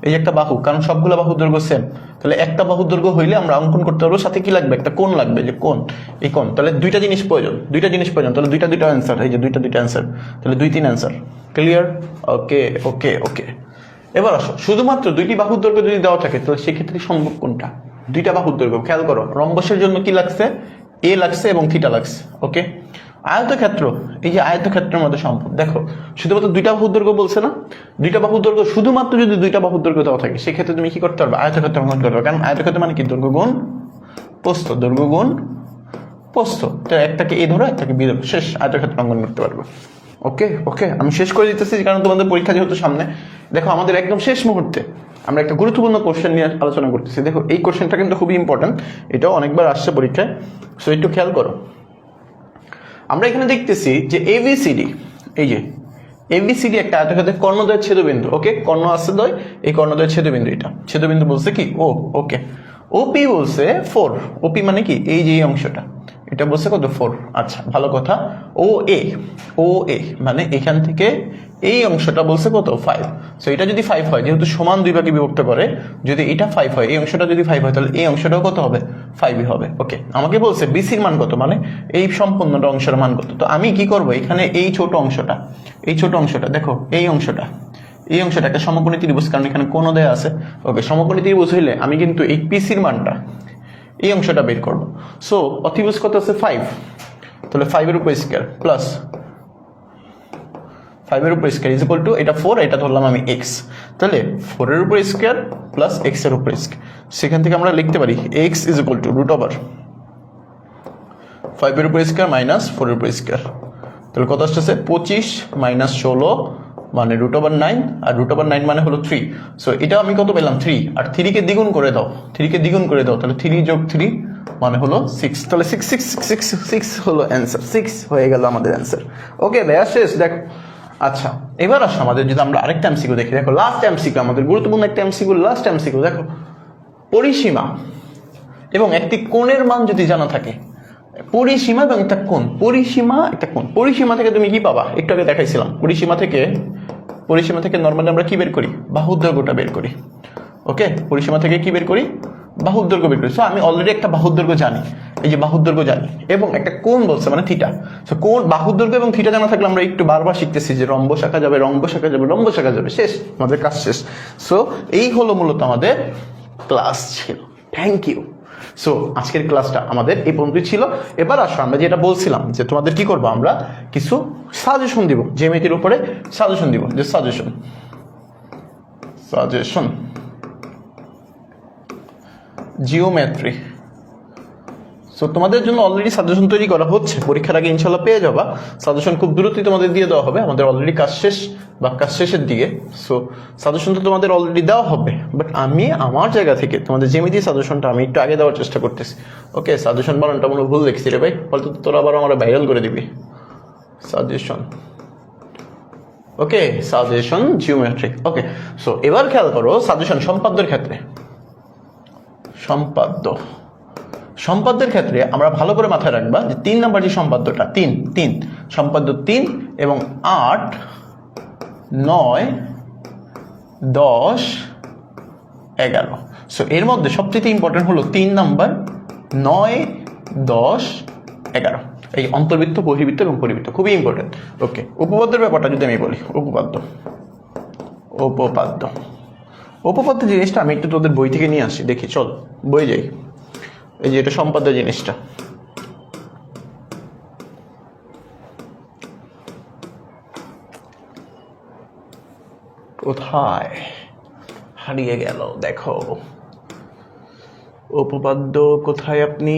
এই একটা বাহু, কারণ সবগুলো বাহুর দৈর্ঘ্য সেম। তাহলে একটা বাহুর দৈর্ঘ্য হইলে আমরা অঙ্কন করতে পারবো, সাথে কি লাগবে? একটা কোণ লাগবে, যে কোণ, এই কোণ। তাহলে দুইটা জিনিস প্রয়োজন, তাহলে দুইটা অ্যান্সার, এই যে দুইটা অ্যান্সার, তাহলে 2-3 অ্যান্সার। ক্লিয়ার? ওকে ওকে ওকে। এবার আসো, শুধুমাত্র দুইটি বাহুর দৈর্ঘ্য যদি দেওয়া থাকে তাহলে সেক্ষেত্রে সম্ভব কোনটা? দুইটা বাহুর দৈর্ঘ্য। খেয়াল করো, রম্বসের জন্য কি লাগছে? এ লাগছে এবং থিটা লাগছে। ওকে, আয়তক্ষেত্র, এই যে আয়তক্ষেত্রের মধ্যে সম্ভব। দেখো, শুধুমাত্র দুইটা বাহুর দৈর্ঘ্য বলছে না? দুইটা বাহুর দৈর্ঘ্য, শুধুমাত্র যদি দুইটা বাহুর দৈর্ঘ্য দেওয়া থাকে সেক্ষেত্রে তুমি কি করতে পারবে? আয়তক্ষেত্র অঙ্কন করতে পারবে। কারণ আয়তক্ষেত্র মানে কি? দৈর্ঘ্য গুণ প্রস্থ, দৈর্ঘ্য গুণ প্রস্থ। তো একটাকে এ ধরো, একটাকে বি ধরো, শেষ, আয়তক্ষেত্র অঙ্কন করতে পারবে। ওকে ওকে, আমি শেষ করে দিতেছি কারণ তোমাদের পরীক্ষা যেহেতু সামনে। দেখো, আমাদের একদম শেষ মুহূর্তে আমরা একটা গুরুত্বপূর্ণ কোশ্চেন নিয়ে আলোচনা করতেছি। দেখো, এই কোশ্চেনটা কিন্তু খুবই ইম্পর্টেন্ট, এটাও অনেকবার আসছে পরীক্ষায়। সো একটু খেয়াল করো, আমরা এখানে দেখতেছি যে এবিসিডি, এই যে এবিসিডি একটা আয়তক্ষেত্রের কর্ণদ্বয়ের ছেদবিন্দু। ওকে, কর্ণ আছে দ্বয়, এই কর্ণদ্বয়ের ছেদবিন্দু, এটা ছেদবিন্দু বলছে কি? ও। ওকে, ওপি বলছে 4। ওপি মানে কি? এই যে এই অংশটা, এটা বলছে কত? 4। আচ্ছা, ভালো কথা। ও এ, ও এ মানে এখান থেকে এই অংশটা বলছে কত? 5। সো এটা যদি 5 হয়, যেহেতু সমান দুই ভাগে বিভক্ত করে, যদি এটা 5 হয়, এই অংশটা যদি 5 হয়, তাহলে এই অংশটাও কত হবে? 5ই হবে। ওকে, আমাকে বলছে বিসির মান কত, মানে এই সম্পূর্ণটা অংশের মান কত। তো আমি কি করব? এখানে এই ছোট অংশটা, দেখো এই অংশটা একটা সমকোণী ত্রিভুজ, কারণ এখানে কোণ দেয়া আছে। ওকে, সমকোণী ত্রিভুজ হইলে আমি কিন্তু এই পিসির মানটা, এই অংশটা বের করব। সো অতিভুজ কত আছে? 5। তাহলে 5 এর উপর স্কয়ার প্লাস 5 এর উপর স্কয়ার ইজ ইকুয়াল টু, এটা 4, এটা ধরলাম আমি x। তাহলে 4 এর উপর স্কয়ার প্লাস x এর উপর স্কয়ার, সেখান থেকে আমরা লিখতে পারি x is equal to root over 5 এর উপর স্কয়ার মাইনাস 4 এর উপর স্কয়ার। তাহলে কত আসছে? 25 মাইনাস 16 মানে রুট ওভার 9, আর রুট ওভার 9 মানে হলো 3। সো এটা আমি কত পেলাম? 3। আর 3 কে দ্বিগুণ করে দাও, তাহলে 3 যোগ 3 মানে হলো 6। তাহলে 6 হলো অ্যান্সার, 6 হয়ে গেল আমাদের অ্যান্সার। ওকে ভাইয়া, শেষ। দেখো, আচ্ছা এবার আসো আমাদের যদি আমরা আরেকটা এমসিকিউ দেখি। দেখো, লাস্ট এমসিকিউ, আমাদের গুরুত্বপূর্ণ একটা এমসিকিউ, লাস্ট এমসিকিউ। দেখো, পরিসীমা এবং একটি কোণের মান যদি জানা থাকে, পরিসীমা এবং একটা কোণ, পরিসীমা থেকে তুমি কি পাবা? একটু আগে দেখাইছিলাম, পরিসীমা থেকে নর্মালি আমরা কি বের করি? বাহুর দৈর্ঘ্যটা বের করি। ওকে, পরিসীমা থেকে কি বের করি? বাহুর দৈর্ঘ্য বের করি। সো আমি অলরেডি একটা বাহুর দৈর্ঘ্য জানি, এই যে বাহুর দৈর্ঘ্য জানি, এবং একটা কোণ বলছে মানে থিটা। সো কোণ, বাহুর দৈর্ঘ্য এবং থিটা জানা থাকলে আমরা একটু বারবার শিখতেছি যে রম্বস আঁকা যাবে, শেষ, আমাদের কাজ শেষ। সো এই হলো মূলত আমাদের ক্লাস ছিল। Thank you. সো আজকের ক্লাসটা আমাদের এই পর্যন্তই ছিল। এবার আসো, আমরা যেটা বলছিলাম যে তোমাদের কি করবো, আমরা কিছু সাজেশন দিব, জ্যামিতির উপরে সাজেশন দিব। যে সাজেশন জিওমেট্রি
সো তোমাদের জন্য অলরেডি সাজেশন তৈরি করা হচ্ছে, পরীক্ষার আগে ইনশাল্লাহ পেয়ে যাবা। সাজেশন খুব দ্রুতই তোমাদের দিয়ে দেওয়া হবে, আমাদের অলরেডি কাজ শেষ বা কাজ শেষের দিকে। সো সাজেশন তো তোমাদের অলরেডি দেওয়া হবে, বাট আমি আমার জায়গা থেকে তোমাদের জ্যামিতি সাজেশনটা আমি একটু আগে দেওয়ার চেষ্টা করতেছি। ওকে, সাজেশন বানানটা মনে ভুল দেখছি রে ভাই, ফলে তোরা আবার আমার ভাইরাল করে দিবি। সাজেশন, ওকে, সাজেশন জিওমেট্রি। ওকে, সো এবার খেয়াল করো সাজেশন সম্পাদ্যের ক্ষেত্রে। সম্পাদ্যের ক্ষেত্রে আমরা ভালো করে মাথায় রাখবা যে 3 নাম্বার যে সম্পাদ্যটা, তিন সম্পাদ্য 3 এবং 8, 9, 10, 11। সো এর মধ্যে সবচেয়ে ইম্পর্টেন্ট হলো 3 নাম্বার, 9, 10, 11। এই অন্তর্বৃত্ত, বহির্বৃত্ত এবং পরিবৃত্ত খুবই ইম্পর্টেন্ট। ওকে, উপপাদ্যের ব্যাপারটা যদি আমি বলি, উপপাদ্য জিনিসটা আমি একটু তোদের বই থেকে নিয়ে আসি, দেখি চল বই যাই। এই যে এটা সম্পাদ্য জিনিসটা, কোথায় হারিয়ে গেল দেখো, উপপাদ্য কোথায় আপনি?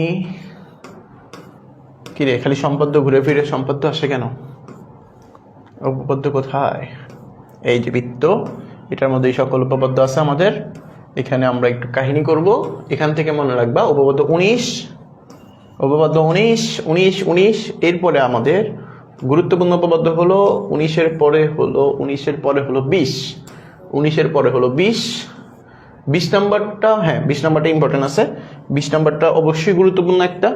কি রে, খালি সম্পাদ্য ঘুরে ফিরে সম্পাদ্য আসে কেন? উপপাদ্য কোথায়? এই যে বৃত্ত, এটার মধ্যে এই সকল উপপাদ্য আছে আমাদের। এখানে আমরা একটু কাহিনী করব, এখান থেকে মনে রাখবা উপপাদ্য 19। এরপরে আমাদের গুরুত্বপূর্ণ উপপাদ্য হলো 19-এর পরে হলো 20। 19-এর পরে হলো 20 নাম্বারটা, হ্যাঁ 20 নাম্বারটা ইম্পর্টেন্ট আছে, 20 নাম্বারটা অবশ্যই গুরুত্বপূর্ণ একটা।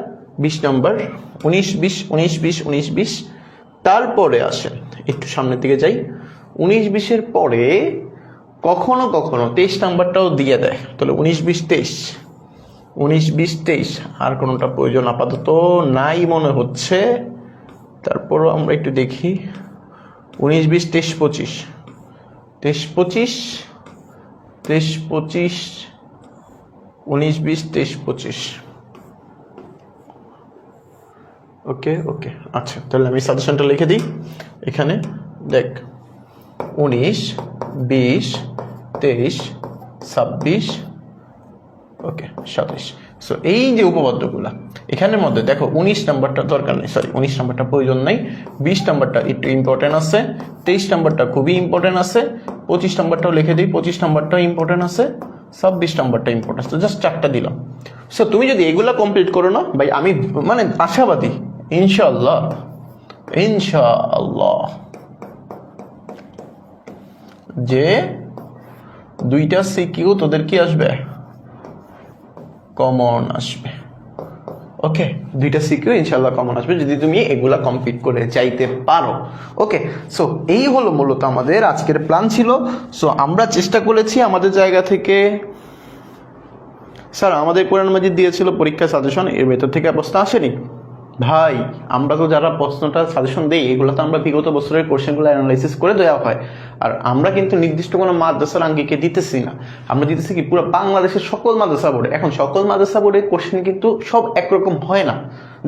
20 নাম্বার 19-20। তারপরে আসে একটু সামনের দিকে যাই, 19-20-এর পরে কখনো 23 নাম্বারটাও দিয়ে দেয়, তাহলে 19-20-23। আর কোনোটা প্রয়োজন আপাতত নাই মনে হচ্ছে। তারপরও আমরা একটু দেখি 19-20-23-25। 19-20-23-25। ওকে, আচ্ছা তাহলে আমি সাজেশনটা লিখে দিই এখানে। দেখ 19-20-23-26, ওকে 27। সো এই যে উপপাদ্যগুলা এখানের মধ্যে দেখো 19 নাম্বারটা দরকার নেই, 19 নাম্বারটা প্রয়োজন নাই। 20 নাম্বারটা একটু ইম্পর্টেন্ট আছে, 23 নাম্বারটা খুবই ইম্পর্টেন্ট আছে, 25 নাম্বারটাও লিখে দিই, 25 নাম্বারটাও ইম্পর্টেন্ট আছে, 26 নাম্বারটা ইম্পর্টেন্ট আছে। জাস্ট 4টা দিলাম। সো তুমি যদি এগুলা কমপ্লিট করো না ভাই, আমি মানে আশাবাদী ইনশাআল্লাহ যে 2টা সিকিউ তোদের কি আসবে, কমন আসবে। ওকে, 2টা সিকিউ ইনশাআল্লাহ কমন আসবে যদি তুমি এগুলা কমপ্লিট করে যাইতে পারো। ওকে, সো এই হলো মূলত আমাদের আজকের প্ল্যান ছিল। সো আমরা চেষ্টা করেছি আমাদের জায়গা থেকে। স্যার আমাদের কোরআন মাজিদ দিয়েছিল পরীক্ষা সাজেশন, এর ভেতর থেকে প্রশ্ন আসেনি ভাই। আমরা তো যারা প্রশ্নটা সাজেশন দেই এগুলো তো আমরা বিগত বছরের কোশ্চেনগুলো অ্যানালাইসিস করে দেওয়া হয়। আর আমরা কিন্তু নির্দিষ্ট কোনো মাদ্রাসার আঙ্গিকে দিতেছি না, আমরা দিতেছি কি পুরো বাংলাদেশের সকল মাদ্রাসা বোর্ডে। এখন সকল মাদ্রাসা বোর্ডের কোশ্চেন কিন্তু সব একরকম হয় না।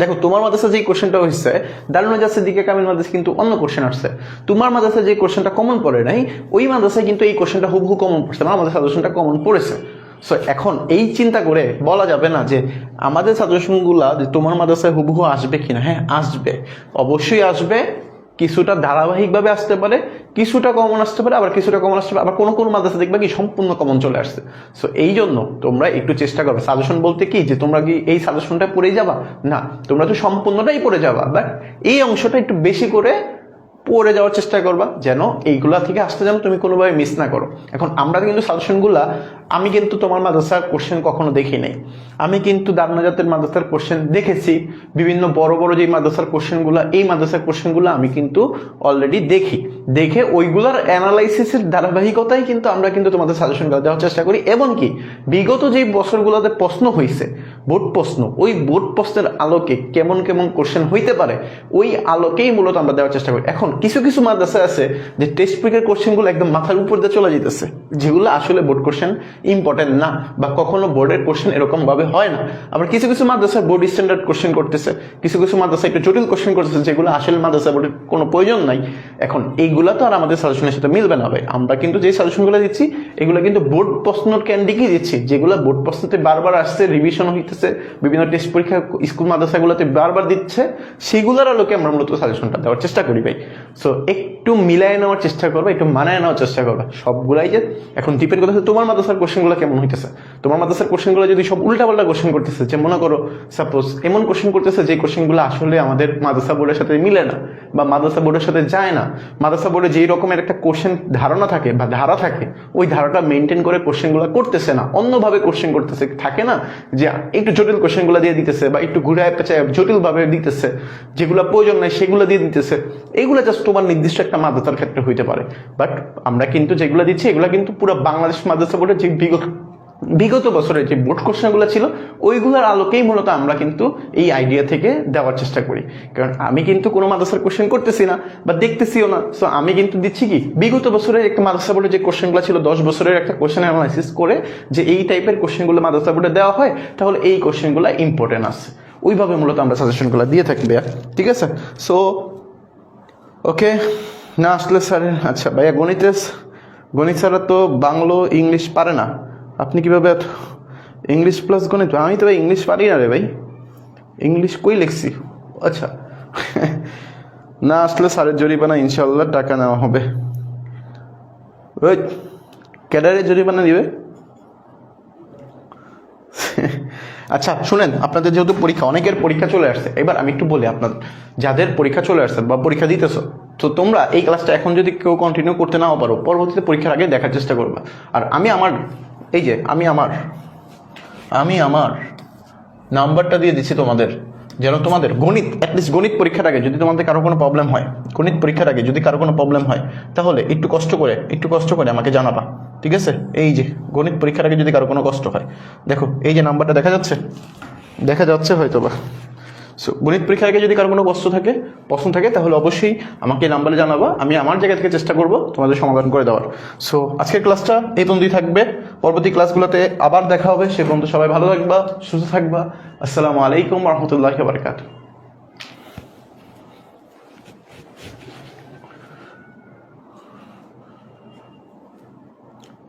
দেখো তোমার মাদ্রাসা যেই কোশ্চেনটা হয়েছে, দারুন নাজার সিদ্দিকা কামিল মাদ্রাসা কিন্তু অন্য কোশ্চেন আসছে। তোমার মাদ্রাসা যে কোশ্চেনটা কমন পড়ে নাই, ওই মাদ্রাসায় কিন্তু এই কোশ্চেনটা হুবহু কমন পড়ছে, আমার মাদ্রাসা সাজেশনটা কমন পড়েছে। সো এখন এই চিন্তা করে বলা যাবে না যে আমাদের সাজেশনগুলা যে তোমার মাদ্রাসায় হুবহু আসবে কিনা। হ্যাঁ আসবে, অবশ্যই আসবে। কিছুটা ধারাবাহিকভাবে আসতে পারে, কিছুটা কমন আসতে পারে, আবার কিছুটা কমন আসতে পারে, আবার কোনো কোনো মাদ্রাসা দেখবা কি সম্পূর্ণ কমন চলে আসছে। সো এই জন্য তোমরা একটু চেষ্টা করো। সাজেশন বলতে কি যে তোমরা কি এই সাজেশনটা পড়েই যাবা না, তোমরা তো সম্পূর্ণটাই পড়ে যাবা, বাট এই অংশটা একটু বেশি করে পড়ে যাওয়ার চেষ্টা করবা, যেন এইগুলা থেকে আসতে যেন তুমি কোনোভাবে মিস না করো। এখন আমরা কিন্তু সাজেশনগুলা, আমি কিন্তু তোমার মাদ্রাসার কোশ্চেন কখনো দেখি নাই, আমি কিন্তু দারুনাজাতের মাদ্রাসার কোশ্চেন দেখেছি, বিভিন্ন বড় বড় যে মাদ্রাসার কোশ্চেনগুলো, এই মাদ্রাসার কোশ্চেনগুলো আমি কিন্তু অলরেডি দেখে ওইগুলার অ্যানালাইসিসের ধারাবাহিকতাই কিন্তু আমরা কিন্তু তোমাদের সাজেশনগুলো দেওয়ার চেষ্টা করি। এবং কি বিগত যেই বছরগুলোতে প্রশ্ন হয়েছে, বোর্ড প্রশ্ন, ওই বোর্ড প্রশ্নের আলোকে কেমন কেমন কোশ্চেন হইতে পারে, ওই আলোকেই মূলত আমরা দেওয়ার চেষ্টা করি। এখন কিছু কিছু মাদ্রাসা আছে যে টেক্সট বুকের কোশ্চেনগুলো একদম মাথার উপর দিয়ে চলে যেতেছে, যেগুলো আসলে বোর্ড কোশ্চেন ইম্পর্টেন্ট না, বা কখনো বোর্ডের কোশ্চেন এরকম ভাবে হয় না। আবার কিছু কিছু মাদ্রাসার বোর্ড স্ট্যান্ডার্ড কোশ্চেন করতেছে, কিছু কিছু মাদ্রাসা একটু জটিল কোশ্চেন করতেছে, যেগুলো আসলে মাদ্রাসা বোর্ডের কোনো প্রয়োজন নাই। এখন এইগুলো
এইগুলা তো আর আমাদের সাজেশনের সাথে মিলবে না ভাই। আমরা কিন্তু যে সাজেশনগুলো দিচ্ছি এগুলো কিন্তু বোর্ড প্রশ্নর ক্যান্ডিকেই দিচ্ছি, যেগুলো বোর্ড প্রশ্নতে বারবার আসছে, রিভিশন হইতেছে, বিভিন্ন টেস্ট পরীক্ষা স্কুল মাদ্রাসাগুলোতে বারবার দিচ্ছে, সেগুলোর আলোকে আমরা মূলত সাজেশনটা দেওয়ার চেষ্টা করি ভাই। সো একটু মিলায় নেওয়ার চেষ্টা করবে, একটু মানায় নেওয়ার চেষ্টা করবে। সবগুলাই যে এখন ডিপেন্ড করতেছে তোমার মাদ্রাসার কোশ্চেনগুলো কেমন হইতেছে। তোমার মাদ্রাসার কোশ্চেনগুলো যদি সব উল্টাপাল্টা কোশ্চেন করতেছে, যে মনে করো সাপোজ এমন কোশ্চেন করতেছে যে কোশ্চেনগুলো আসলে আমাদের মাদ্রাসা বোর্ডের সাথে মিলে না বা মাদ্রাসা বোর্ডের সাথে যায় না, মাদ্রাসা বোর্ডে যেই রকমের একটা কোশ্চেন ধারণা থাকে বা ধারা থাকে, ওই ধারাটা মেনটেন করে কোশ্চেনগুলো করতেছে না, অন্যভাবে কোশ্চেন করতেছে, থাকে না যে একটু জটিল কোশ্চেনগুলো দিয়ে দিতেছে বা একটু ঘুরে পেঁচায় জটিলভাবে দিতেছে, যেগুলো প্রয়োজন নাই সেগুলো দিয়ে দিতেছে, এইগুলো জাস্ট তোমার নির্দিষ্ট একটা মাদ্রাসার ক্ষেত্রে হইতে পারে। বাট আমরা কিন্তু যেগুলো দিচ্ছি এগুলো কিন্তু পুরো বাংলাদেশ মাদ্রাসা বোর্ডের যে বিগত বছরের যে বোর্ড কোশ্চেনগুলো ছিল ওইগুলোর আলোকেই মূলত আমরা কিন্তু এই আইডিয়া থেকে দেওয়ার চেষ্টা করি। কারণ আমি কিন্তু কোনো মাদ্রাসার কোশ্চেন করতেছি না বা দেখতেছিও না, সো আমি কিন্তু দিচ্ছি কি বিগত বছরের একটা মাদ্রাসা বোর্ডের যে কোশ্চেনগুলো ছিল 10 বছরের একটা কোশ্চেন অ্যানালাইসিস করে, যে এই টাইপের কোশ্চেনগুলো মাদ্রাসা বোর্ডে দেওয়া হয় তাহলে এই কোশ্চেনগুলো ইম্পর্টেন্ট আছে, ওইভাবে মূলত আমরা সাজেশনগুলো দিয়ে থাকি ভাইয়া। ঠিক আছে, সো ওকে না আসলে স্যারের, আচ্ছা ভাইয়া গণিত স্যাররা তো বাংলা ইংলিশ পারে না, আপনি কিভাবে ইংলিশ প্লাস গণিত? আমি তো ভাই ইংলিশ পারি না রে ভাই, ইংলিশ কই লিখছি। আচ্ছা না আসলে স্যারের জরিমানা ইনশাল্লাহ টাকা নেওয়া হবে। ওই ক্যাডারে জরিমানা দিবে। আচ্ছা শুনেন, আপনাদের যেহেতু পরীক্ষা, অনেকের পরীক্ষা চলে আসছে, এবার আমি একটু বলি আপনাদের যাদের পরীক্ষা চলে আসছে বা পরীক্ষা দিতেছো, তো তোমরা এই ক্লাসটা এখন যদি কেউ কন্টিনিউ করতে নাও পারো, পরবর্তীতে পরীক্ষার আগে দেখার চেষ্টা করবা। আর আমি আমার নাম্বারটা দিয়ে দিচ্ছি তোমাদের, যেন তোমাদের গণিত অ্যাটলিস্ট গণিত পরীক্ষার আগে যদি তোমাদের কারো কোনো প্রবলেম হয়, গণিত পরীক্ষার আগে যদি কারো কোনো প্রবলেম হয়, তাহলে একটু কষ্ট করে আমাকে জানাবা। ঠিক আছে, এই যে গণিত পরীক্ষার আগে যদি কারো কোনো কষ্ট হয়, দেখো এই যে নাম্বারটা দেখা যাচ্ছে হয়তো বা। সো গণিত পরীক্ষার আগে যদি কারো কোনো প্রশ্ন থাকে তাহলে অবশ্যই আমাকে এই নাম্বারে জানাবা, আমি আমার জায়গা থেকে চেষ্টা করব তোমাদের সমাধান করে দেওয়ার। সো আজকের ক্লাসটা এই পর্যন্তই থাকবে, পরবর্তী ক্লাসগুলোতে আবার দেখা হবে। সে পর্যন্ত সবাই ভালো থাকবা, সুস্থ থাকবা। আসসালামু আলাইকুম ওয়া রাহমাতুল্লাহি ওয়া বারাকাতুহু।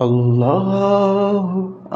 আল্লাহ